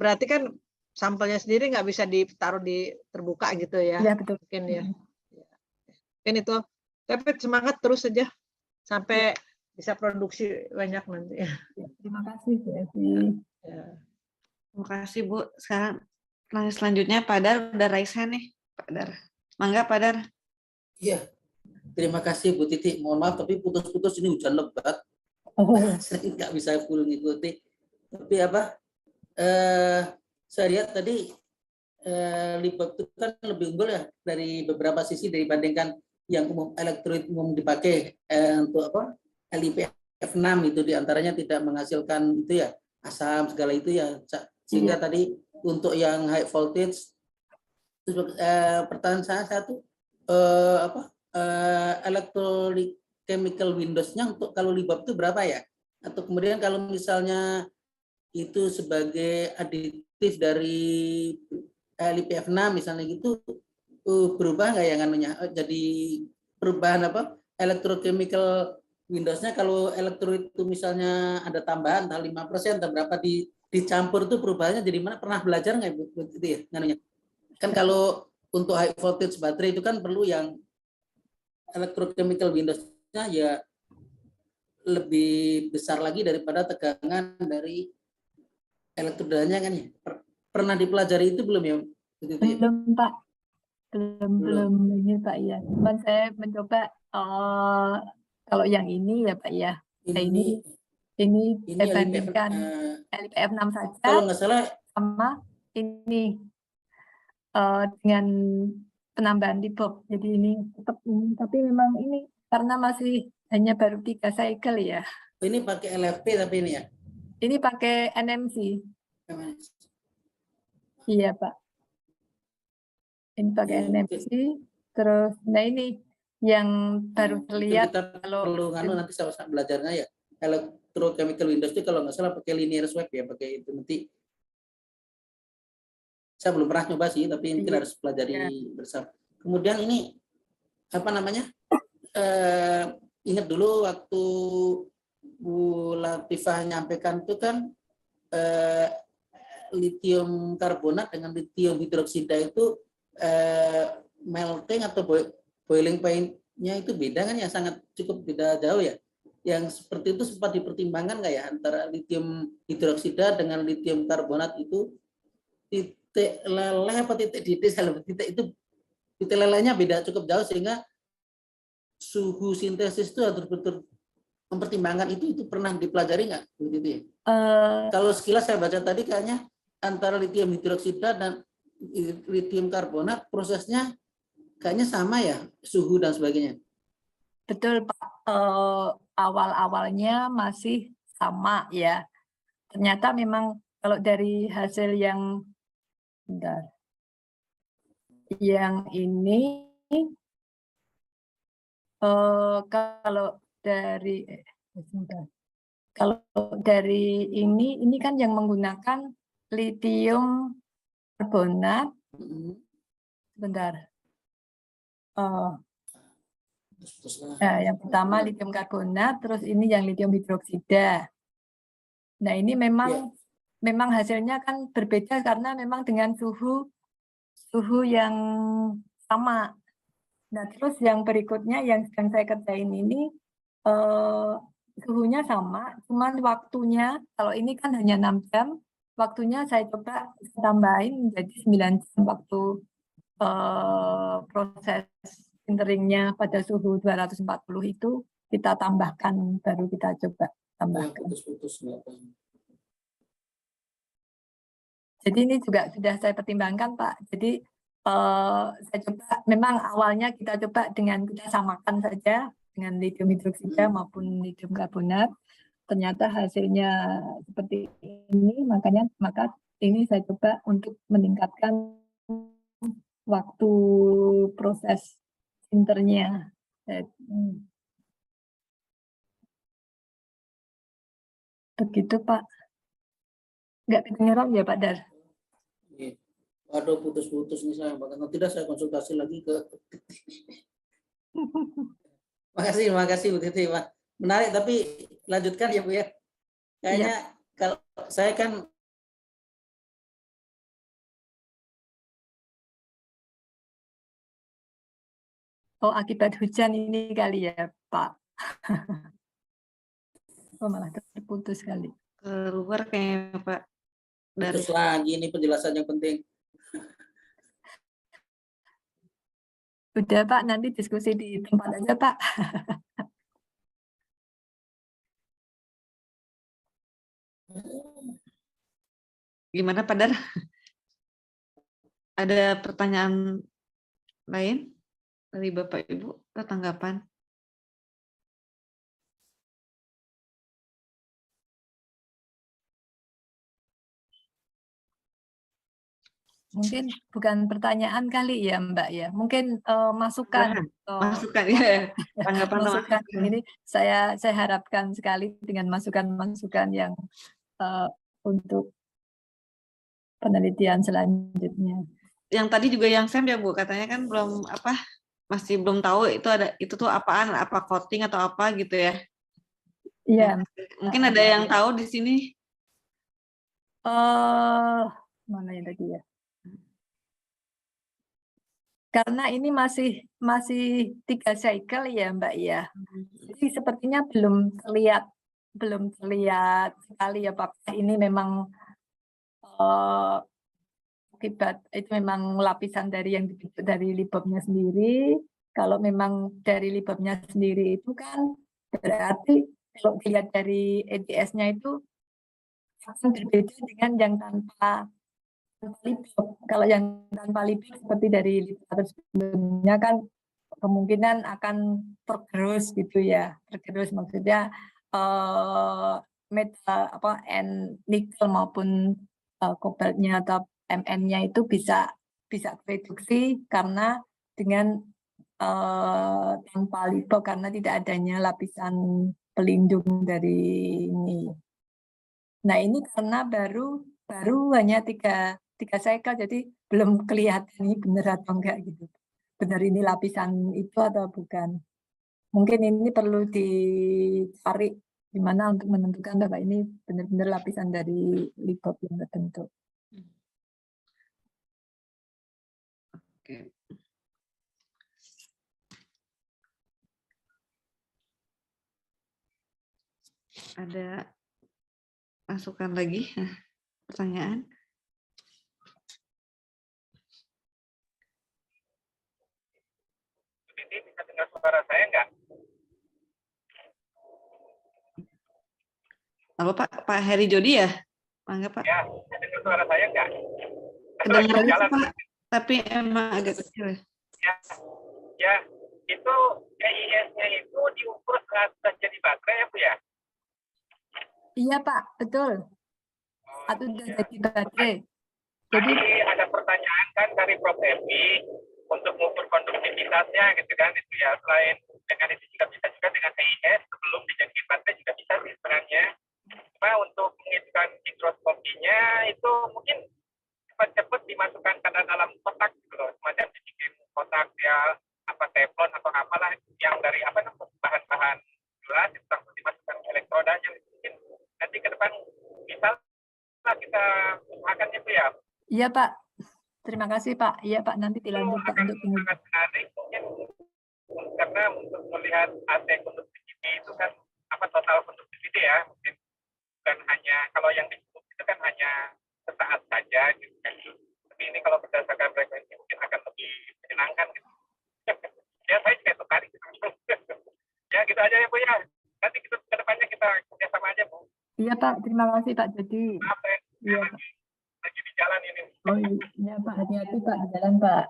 berarti kan sampelnya sendiri nggak bisa ditaruh di terbuka gitu ya. Iya betul. Mungkin ya. Mungkin itu. Tapi semangat terus saja sampai bisa produksi banyak nanti. Terima kasih Bu Evi. Ya. Terima kasih Bu. Sekarang selanjutnya Pak Dar udah raise hand nih. Pak Dar. Mangga Pak Dar. Iya. Terima kasih Bu Titi. Mohon maaf tapi putus-putus ini hujan lebat. Saya nggak bisa full ngikuti. Tapi saya lihat tadi LIBOR itu kan lebih unggul ya dari beberapa sisi dibandingkan yang elektrolit umum dipakai untuk LiPF6 itu diantaranya tidak menghasilkan itu ya asam segala itu ya, sehingga tadi untuk yang high voltage pertanyaan saya satu electrolytic chemical windowsnya untuk kalau LIBOR itu berapa ya, atau kemudian kalau misalnya itu sebagai aditif dari LiPF6 misalnya gitu, berubah nggak yang anunya, jadi perubahan electrochemical windowsnya kalau elektrolit itu misalnya ada tambahan entah 5% atau berapa dicampur itu perubahannya jadi mana, pernah belajar nggak Bu itu ya anunya? Kan kalau untuk high voltage baterai itu kan perlu yang electrochemical windowsnya ya lebih besar lagi daripada tegangan dari elektrodanya kan ya. Pernah dipelajari itu belum ya? Belum Pak, belum ini Pak ya. Cuman saya mencoba kalau yang ini ya Pak ya. Ini saya bandingkan LiPF6 saja. Kalau nggak salah sama ini dengan penambahan LIBOR. Jadi ini tetap tapi memang ini karena masih hanya baru 3 cycle ya. Ini pakai LFP tapi ini ya. Ini pakai NMC. Iya Pak. Ini pakai NMC. Terus, nah ini yang baru terlihat kita kalau perlu nanti sama-sama belajarnya ya. Electrochemical windows itu kalau nggak salah pakai linear swap ya, pakai itu nanti. Saya belum pernah nyoba sih, tapi mungkin harus pelajari bersama. Kemudian ini ingat dulu waktu Bu Latifah nyampaikan itu kan lithium karbonat dengan lithium hidroksida itu melting atau boiling point-nya itu beda kan ya, sangat cukup beda jauh ya. Yang seperti itu sempat dipertimbangkan nggak ya antara lithium hidroksida dengan lithium karbonat itu titik leleh apa titik lelehnya beda cukup jauh sehingga suhu sintesis itu harus betul mempertimbangkan itu pernah dipelajari nggak begitu ya? Kalau sekilas saya baca tadi kayaknya antara lithium hidroksida dan lithium karbonat prosesnya kayaknya sama ya, suhu dan sebagainya. Betul Pak, awal-awalnya masih sama ya. Ternyata memang kalau dari hasil yang ini kalau dari ini kan yang menggunakan lithium karbonat. Sebentar. Yang pertama lithium karbonat, terus ini yang lithium hidroksida. Nah ini memang hasilnya kan berbeda karena memang dengan suhu yang sama. Nah terus yang berikutnya yang sedang saya kerjain ini suhunya sama, cuman waktunya, kalau ini kan hanya 6 jam, waktunya saya coba tambahin menjadi 9 jam waktu proses sinteringnya pada suhu 240 itu kita tambahkan, baru kita coba tambahkan. Putus-putus. Jadi ini juga sudah saya pertimbangkan, Pak. Jadi saya coba, memang awalnya kita coba dengan kita samakan saja dengan lithium hidroksida maupun lithium karbonat. Ternyata hasilnya seperti ini, maka ini saya coba untuk meningkatkan waktu proses sinternya. Begitu, Pak. Nggak kedengeran ya, Pak Dar? Waduh, putus-putus nih saya. Tidak, saya konsultasi lagi ke. Makasih Bu Titi. Menarik, tapi lanjutkan ya Bu ya. Kayaknya kalau saya kan akibat hujan ini kali ya, Pak. Malah terputus kali. Keluar kayaknya Pak. Putus lagi, ini penjelasan yang penting. Udah Pak, nanti diskusi di tempat aja Pak. Gimana Pak Dar? Ada pertanyaan lain dari Bapak Ibu atau tanggapan? Mungkin bukan pertanyaan kali ya Mbak ya, mungkin masukan. Masukan ya, tanggapan masukan. Ini saya harapkan sekali dengan masukan-masukan yang untuk penelitian selanjutnya. Yang tadi juga yang Sam ya Bu, katanya kan belum masih belum tahu itu tuh apaan, apa coating atau apa gitu ya. Iya. Mungkin ada yang tahu di sini. Mana yang tadi ya? Karena ini masih 3 cycle ya Mbak ya. Jadi sepertinya belum terlihat sekali apakah ini memang akibat itu memang lapisan dari yang dibentuk dari libobnya sendiri. Kalau memang dari libobnya sendiri itu kan berarti kalau dilihat dari EDS-nya itu akan berbeda dengan yang tanpa libob. Kalau yang tanpa libob seperti dari literatur sebelumnya kan kemungkinan akan tergerus gitu ya. Tergerus maksudnya nikel maupun kobaltnya atau Mn-nya itu bisa reduksi karena dengan tanpa libob karena tidak adanya lapisan pelindung dari ini. Nah ini karena baru hanya tiga cycle, jadi belum kelihatan ini benar atau enggak gitu. Benar ini lapisan itu atau bukan. Mungkin ini perlu dicari gimana untuk menentukan bahwa ini benar-benar lapisan dari libob yang terbentuk. Oke. Ada masukan lagi? Pertanyaan? Ini bisa dengar suara saya nggak? Halo Pak Heri Jodi ya? Mangga Pak. Ya, bisa dengar suara saya nggak? Kedengaran Pak, tapi emang agak kecil ya. Ya, itu EIS-nya itu diukur setelah sudah jadi baterai ya Bu ya? Iya Pak, betul. Atau sudah jadi baterai. Jadi ada pertanyaan kan dari Prof. Evi untuk mengukur konduktivitasnya gitu kan, itu ya, selain dengan itu juga bisa juga dengan EIS sebelum dijadikan baterai juga bisa sih sebenarnya. Cuma untuk menghitungkan hidroskopinya itu mungkin cepat-cepat dimasukkan ke dalam kotak gitu loh, semacam dibikin kotak ya, apa teflon atau apalah yang dari bahan-bahan gelas itu langsung dimasukkan elektrodanya. Mungkin nanti ke depan bisa kita usahakan itu ya. iya Pak, terima kasih Pak. Iya Pak, nanti dilanjutkan untuk penelitian. Sangat menarik mungkin karena untuk melihat AC konduktiviti itu kan total conductivity ya, mungkin bukan hanya kalau yang disebut itu kan hanya sesaat saja gitu kan. Tapi ini kalau berdasarkan frekuensi mungkin akan lebih menyenangkan gitu. Ya saya juga tertarik gitu. Ya gitu aja ya Bu ya. Nanti kita ke depannya kita kerjasama aja Bu. Iya Pak, terima kasih Pak Jody. Maaf saya Iya Pak. lagi di jalan ini. Oh iya Pak, hati-hati Pak di jalan Pak.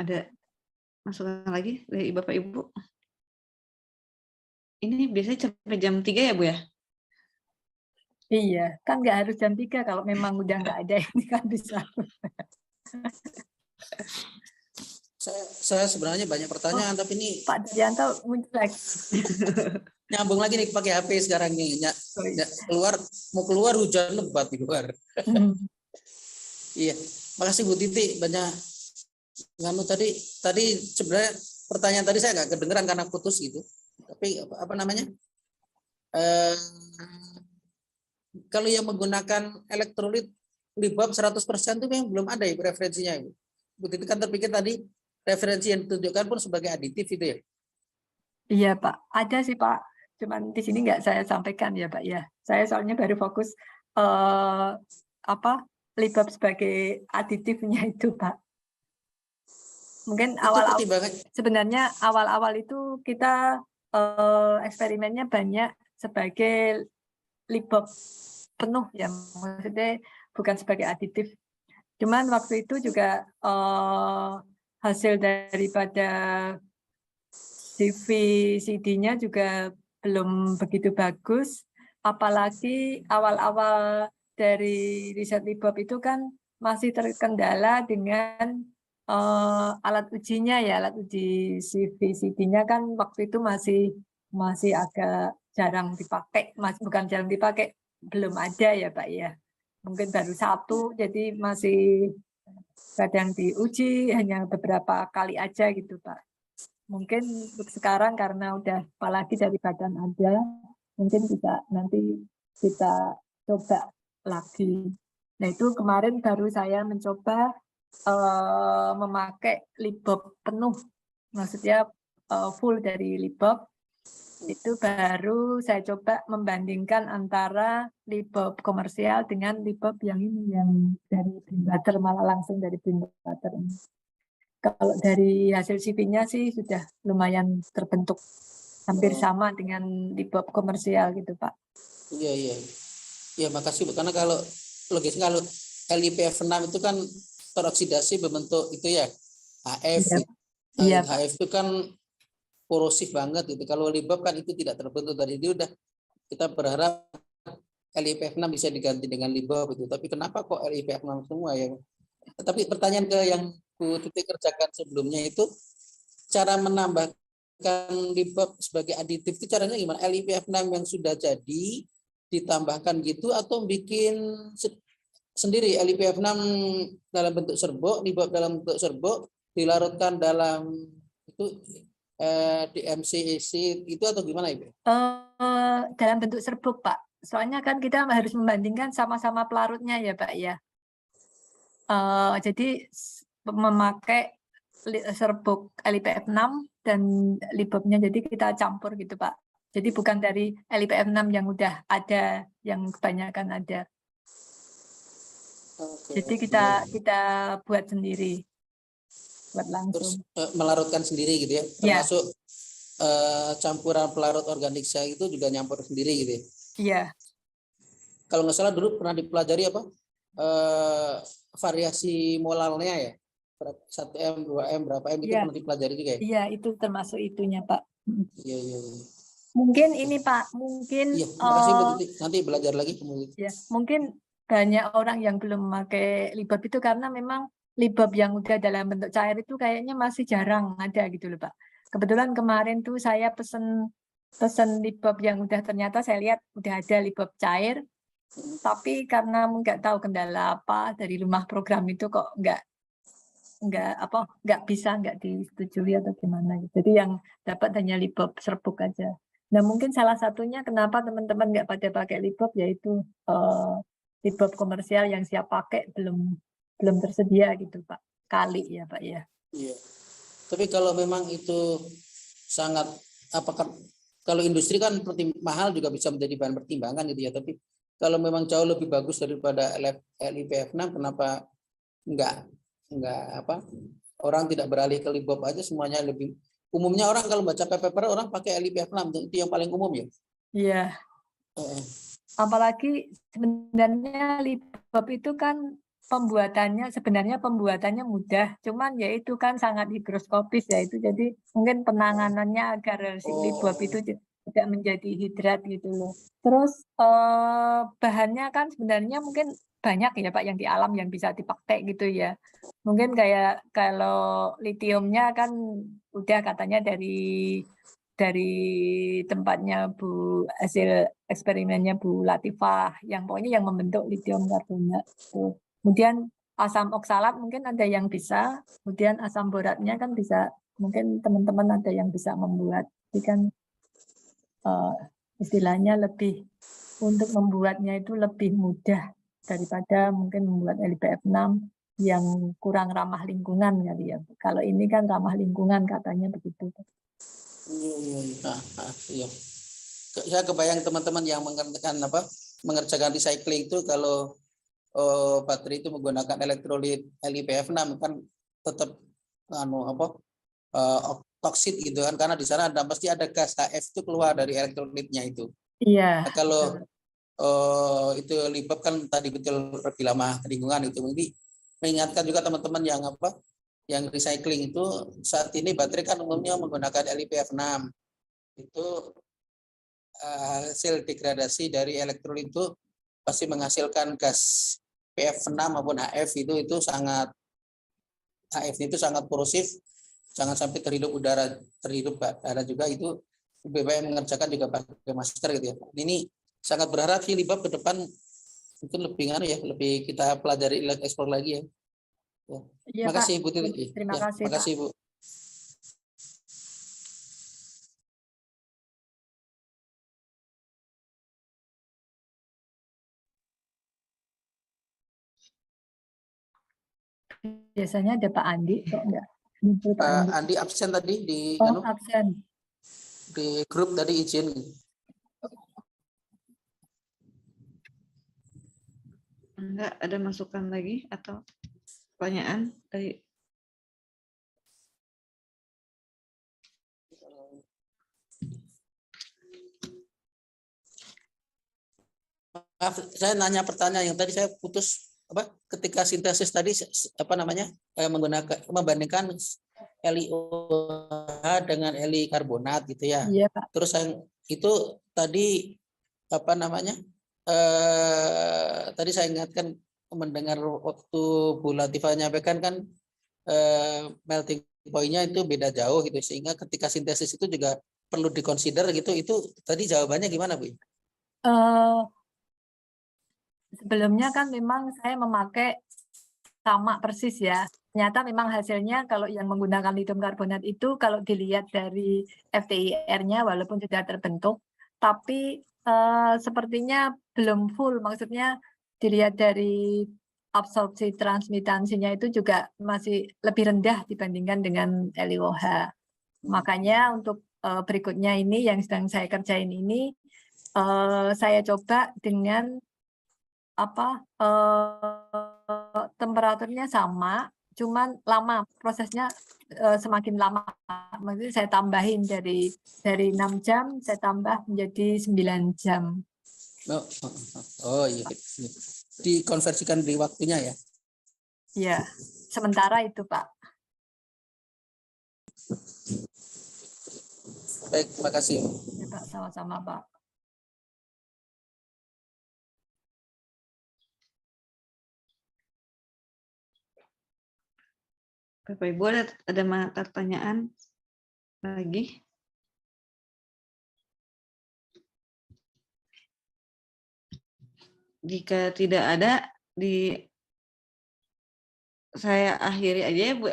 Ada masukan lagi dari Bapak Ibu? Ini biasanya sampai jam 3 ya Bu ya? Iya, kan nggak harus jam 3 kalau memang udah nggak ada ini kan bisa. Saya sebenarnya banyak pertanyaan, tapi ini Pak Daryanto muncul lagi. nyambung lagi nih pakai HP sekarang nih. Mau keluar hujan lebat di luar. Iya, makasih Bu Titi banyak. Nganu tadi sebenarnya pertanyaan tadi saya nggak kedengeran karena putus gitu. Tapi apa namanya? Kalau yang menggunakan elektrolit libab 100% itu memang belum ada ya referensinya Ibu. Bu Titi kan terpikir tadi referensi yang ditunjukkan pun sebagai aditif itu ya. Iya Pak, ada sih Pak. Cuman di sini nggak saya sampaikan ya Pak ya. Saya soalnya baru fokus libab sebagai aditifnya itu Pak. Mungkin awal-awal sebenarnya awal-awal itu kita eksperimennya banyak sebagai libab penuh ya, maksudnya bukan sebagai aditif. Cuman waktu itu juga hasil daripada CV-CD-nya juga belum begitu bagus, apalagi awal-awal dari riset libab itu kan masih terkendala dengan alat ujinya ya, alat uji CV-CD-nya kan waktu itu masih agak jarang dipakai, bukan jarang dipakai, belum ada ya Pak ya. Mungkin baru satu, jadi masih kadang diuji hanya beberapa kali aja gitu Pak. Mungkin untuk sekarang karena udah apalagi dari badan ada, mungkin bisa nanti kita coba lagi. Nah itu kemarin baru saya mencoba memakai libab penuh, maksudnya full dari libab. Itu baru saya coba membandingkan antara libab komersial dengan libab yang ini, yang dari Beam Butter, malah langsung dari Beam Butter ini. Kalau dari hasil CV-nya sih sudah lumayan terbentuk hampir sama dengan libab komersial gitu Pak. Iya. Ya makasih Bu, karena kalau logisnya kalau LiPF6 itu kan teroksidasi berbentuk itu ya HF. Iya. HF itu kan korosif banget gitu. Kalau libab kan itu tidak terbentuk tadi. Itu udah kita berharap LiPF6 bisa diganti dengan libab itu. Tapi kenapa kok LiPF6 semua ya? Tapi pertanyaan ke yang Bu Titi kerjakan sebelumnya itu cara menambahkan libab sebagai aditif itu caranya gimana? LiPF6 yang sudah jadi ditambahkan gitu atau bikin sendiri LiPF6 dalam bentuk serbuk, libab dalam bentuk serbuk, dilarutkan dalam itu DMCAC itu atau gimana Ibu? Dalam bentuk serbuk Pak. Soalnya kan kita harus membandingkan sama-sama pelarutnya ya Pak ya. Jadi memakai serbuk LiPF6 dan libabnya jadi kita campur gitu Pak. Jadi bukan dari LiPF6 yang udah ada, yang kebanyakan ada. Jadi kita buat sendiri, buat langsung. Terus melarutkan sendiri gitu ya, termasuk campuran pelarut organik saya itu juga nyampur sendiri gitu ya. Iya. Kalau nggak salah dulu pernah dipelajari apa variasi molalnya ya, 1M, 2M, berapa M itu pernah dipelajari juga ya? Iya, itu termasuk itunya Pak. Iya. Mungkin ini Pak, mungkin makasih Bu Titi. Nanti belajar lagi kemudian. Ya, mungkin banyak orang yang belum memakai libab itu karena memang libab yang udah dalam bentuk cair itu kayaknya masih jarang ada gitu loh Pak. Kebetulan kemarin tuh saya pesen libab yang udah ternyata saya lihat udah ada libab cair, tapi karena nggak tahu kendala apa dari rumah program itu kok nggak bisa, nggak disetujui atau gimana. Jadi yang dapat hanya libab serbuk aja. Nah, mungkin salah satunya kenapa teman-teman nggak pada pakai LIBOR yaitu LIBOR komersial yang siap pakai belum tersedia gitu Pak. Kali ya Pak ya. Iya. Tapi kalau memang itu sangat apakah kalau industri kan mahal juga bisa menjadi bahan pertimbangan gitu ya. Tapi kalau memang jauh lebih bagus daripada LIPF6, kenapa enggak apa orang tidak beralih ke LIBOR aja, semuanya lebih umumnya orang kalau baca paper orang pakai LIPF6 itu yang paling umum ya. Iya. Apalagi sebenarnya LIBOR itu kan sebenarnya pembuatannya mudah, cuman ya itu kan sangat higroskopis ya itu, jadi mungkin penanganannya agar si LIBOR itu tidak menjadi hidrat gitu loh. Terus bahannya kan sebenarnya mungkin banyak ya Pak yang di alam yang bisa dipakai gitu ya. Mungkin kayak kalau litiumnya kan udah katanya dari tempatnya hasil eksperimennya Bu Latifah yang pokoknya yang membentuk litium karbonat. Kemudian asam oksalat mungkin ada yang bisa, kemudian asam boratnya kan bisa, mungkin teman-teman ada yang bisa membuat. Jadi kan istilahnya lebih untuk membuatnya itu lebih mudah daripada mungkin membuat LiPF6 yang kurang ramah lingkungan kali ya. Kalau ini kan ramah lingkungan katanya begitu. Iya. Saya kebayang teman-teman yang mengerjakan recycling itu kalau baterai itu menggunakan elektrolit LiPF6 kan tetap toksit gitu kan, karena di sana pasti ada gas HF itu keluar dari elektrolitnya itu. Iya. Nah, kalau itu LIBOR kan tadi betul lebih lama lingkungan itu. Jadi mengingatkan juga teman-teman yang recycling itu, saat ini baterai kan umumnya menggunakan LiPF6. Itu hasil degradasi dari elektrolit itu pasti menghasilkan gas PF6 maupun HF itu sangat korosif, jangan sampai terhirup udara juga, itu lebih baik mengerjakan juga pakai masker gitu ya. Ini sangat berharap sih LIBOR ke depan mungkin lebih kita pelajari, eksplor lagi ya. Iya, terima kasih Pak. Bu Titi. Terima kasih, terima kasih, Pak. Bu. Biasanya ada Pak Andi, kok enggak muncul Pak Andi? Andi absen tadi absen. Di grup tadi izin. Enggak ada masukan lagi atau pertanyaan dari Maaf, saya nanya pertanyaan yang tadi saya putus ketika sintesis tadi membandingkan LiOH dengan Li karbonat gitu ya. Iya, Pak. Terus itu tadi tadi saya ingatkan mendengar waktu Bu Latifah menyampaikan kan melting point-nya itu beda jauh gitu, sehingga ketika sintesis itu juga perlu dikonsider gitu. Itu tadi jawabannya gimana, Bu? Sebelumnya kan memang saya memakai sama persis ya. Ternyata memang hasilnya kalau yang menggunakan litium karbonat itu kalau dilihat dari FTIR-nya walaupun sudah terbentuk, tapi sepertinya belum full. Maksudnya dilihat dari absorpsi transmitansinya itu juga masih lebih rendah dibandingkan dengan LiOH. Makanya untuk berikutnya ini yang sedang saya kerjain ini, saya coba dengan temperaturnya sama, cuman lama prosesnya, semakin lama. Maksudnya saya tambahin dari 6 jam, saya tambah menjadi 9 jam. Oh iya, dikonversikan di waktunya ya? Iya, sementara itu Pak. Baik, terima kasih. Ya Pak, sama-sama Pak. Bapak Ibu ada pertanyaan lagi? Jika tidak ada, saya akhiri aja ya Bu.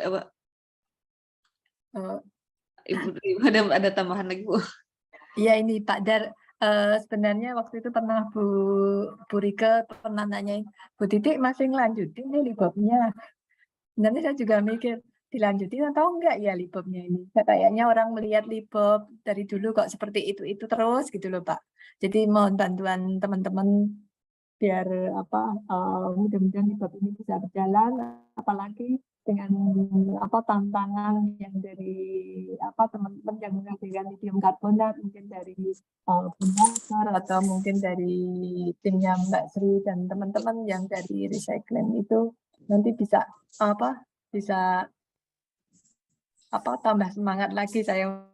Uh, Ibu ada tambahan lagi Bu? Iya ini Pak Dar, sebenarnya waktu itu pernah Bu Rike pernah nanyain, "Bu Titik masih ngelanjutin nih libobnya?" Sebenarnya saya juga mikir, dilanjutin atau enggak ya libobnya ini? Kayaknya orang melihat libob dari dulu kok seperti itu terus gitu loh Pak. Jadi mohon bantuan teman-teman biar mudah-mudahan libob ini bisa berjalan, apalagi dengan tantangan yang dari teman-teman yang menghasilkan lithium karbonat, mungkin dari Bundaser atau mungkin dari timnya Mbak Sri dan teman-teman yang dari recycling itu nanti bisa bisa tambah semangat lagi saya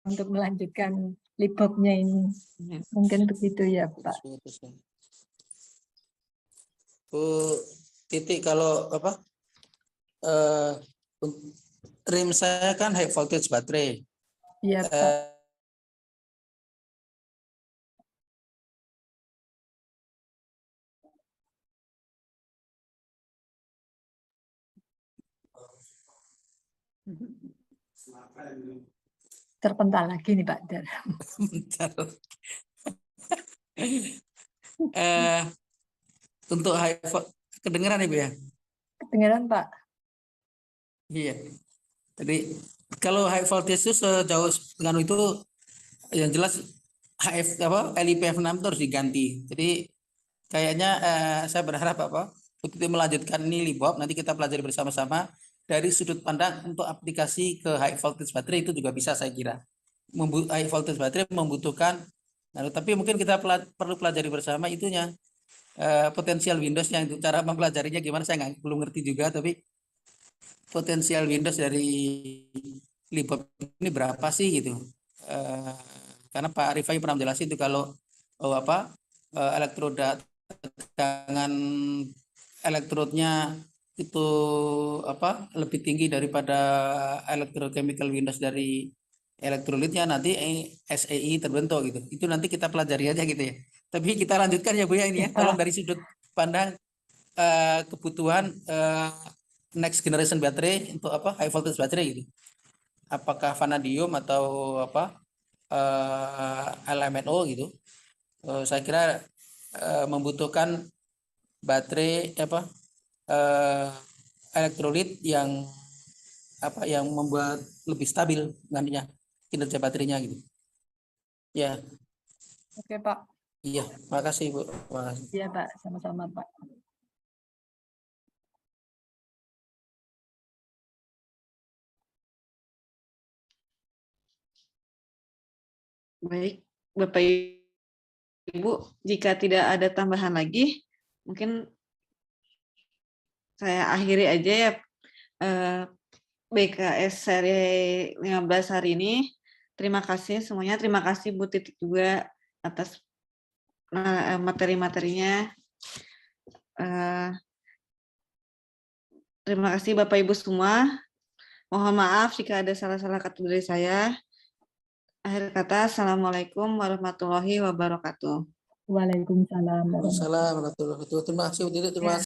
untuk melanjutkan libobnya ini. Mungkin begitu ya Pak. Bu Titik, kalau trim saya kan high voltage baterai. Iya Pak. Terpental lagi nih Pak Dar. Bentar. Untuk kedengeran Ibu ya? Kedengeran Pak? Iya. Jadi kalau high voltage itu sejauh dengan itu yang jelas LiPF6 itu harus diganti. Jadi kayaknya saya berharap untuk melanjutkan ini libob, nanti kita pelajari bersama-sama dari sudut pandang untuk aplikasi ke high voltage baterai itu juga bisa saya kira. High voltage baterai membutuhkan, tapi mungkin kita perlu pelajari bersama itunya, potensial Windows yang cara mempelajarinya gimana saya belum ngerti juga, tapi potensial Windows dari libob ini berapa sih gitu. Karena Pak Rifai pernah menjelaskan itu kalau elektroda tegangan elektrodnya itu lebih tinggi daripada electrochemical Windows dari elektrolitnya, nanti SEI terbentuk gitu. Itu nanti kita pelajari aja gitu ya. Tapi kita lanjutkan ya Bu ya ini ya. Tolong dari sudut pandang kebutuhan next generation baterai untuk high voltage baterai gitu. Apakah vanadium atau LMNO gitu. Saya kira membutuhkan baterai elektrolit yang membuat lebih stabil nantinya kinerja baterainya gitu. Ya. Oke Pak. Iya, makasih Bu. Makasih. Iya Pak, sama-sama Pak. Baik, Bapak Ibu, jika tidak ada tambahan lagi, mungkin saya akhiri aja ya BKS seri 15 hari ini. Terima kasih semuanya. Terima kasih Bu Titik juga atas materi-materinya. Terima kasih Bapak Ibu semua. Mohon maaf jika ada salah-salah kata dari saya. Akhir kata, Assalamualaikum warahmatullahi wabarakatuh. Waalaikumsalam warahmatullahi wabarakatuh. Assalamualaikum warahmatullahi wabarakatuh. Terima kasih Bu Titik. Terima kasih.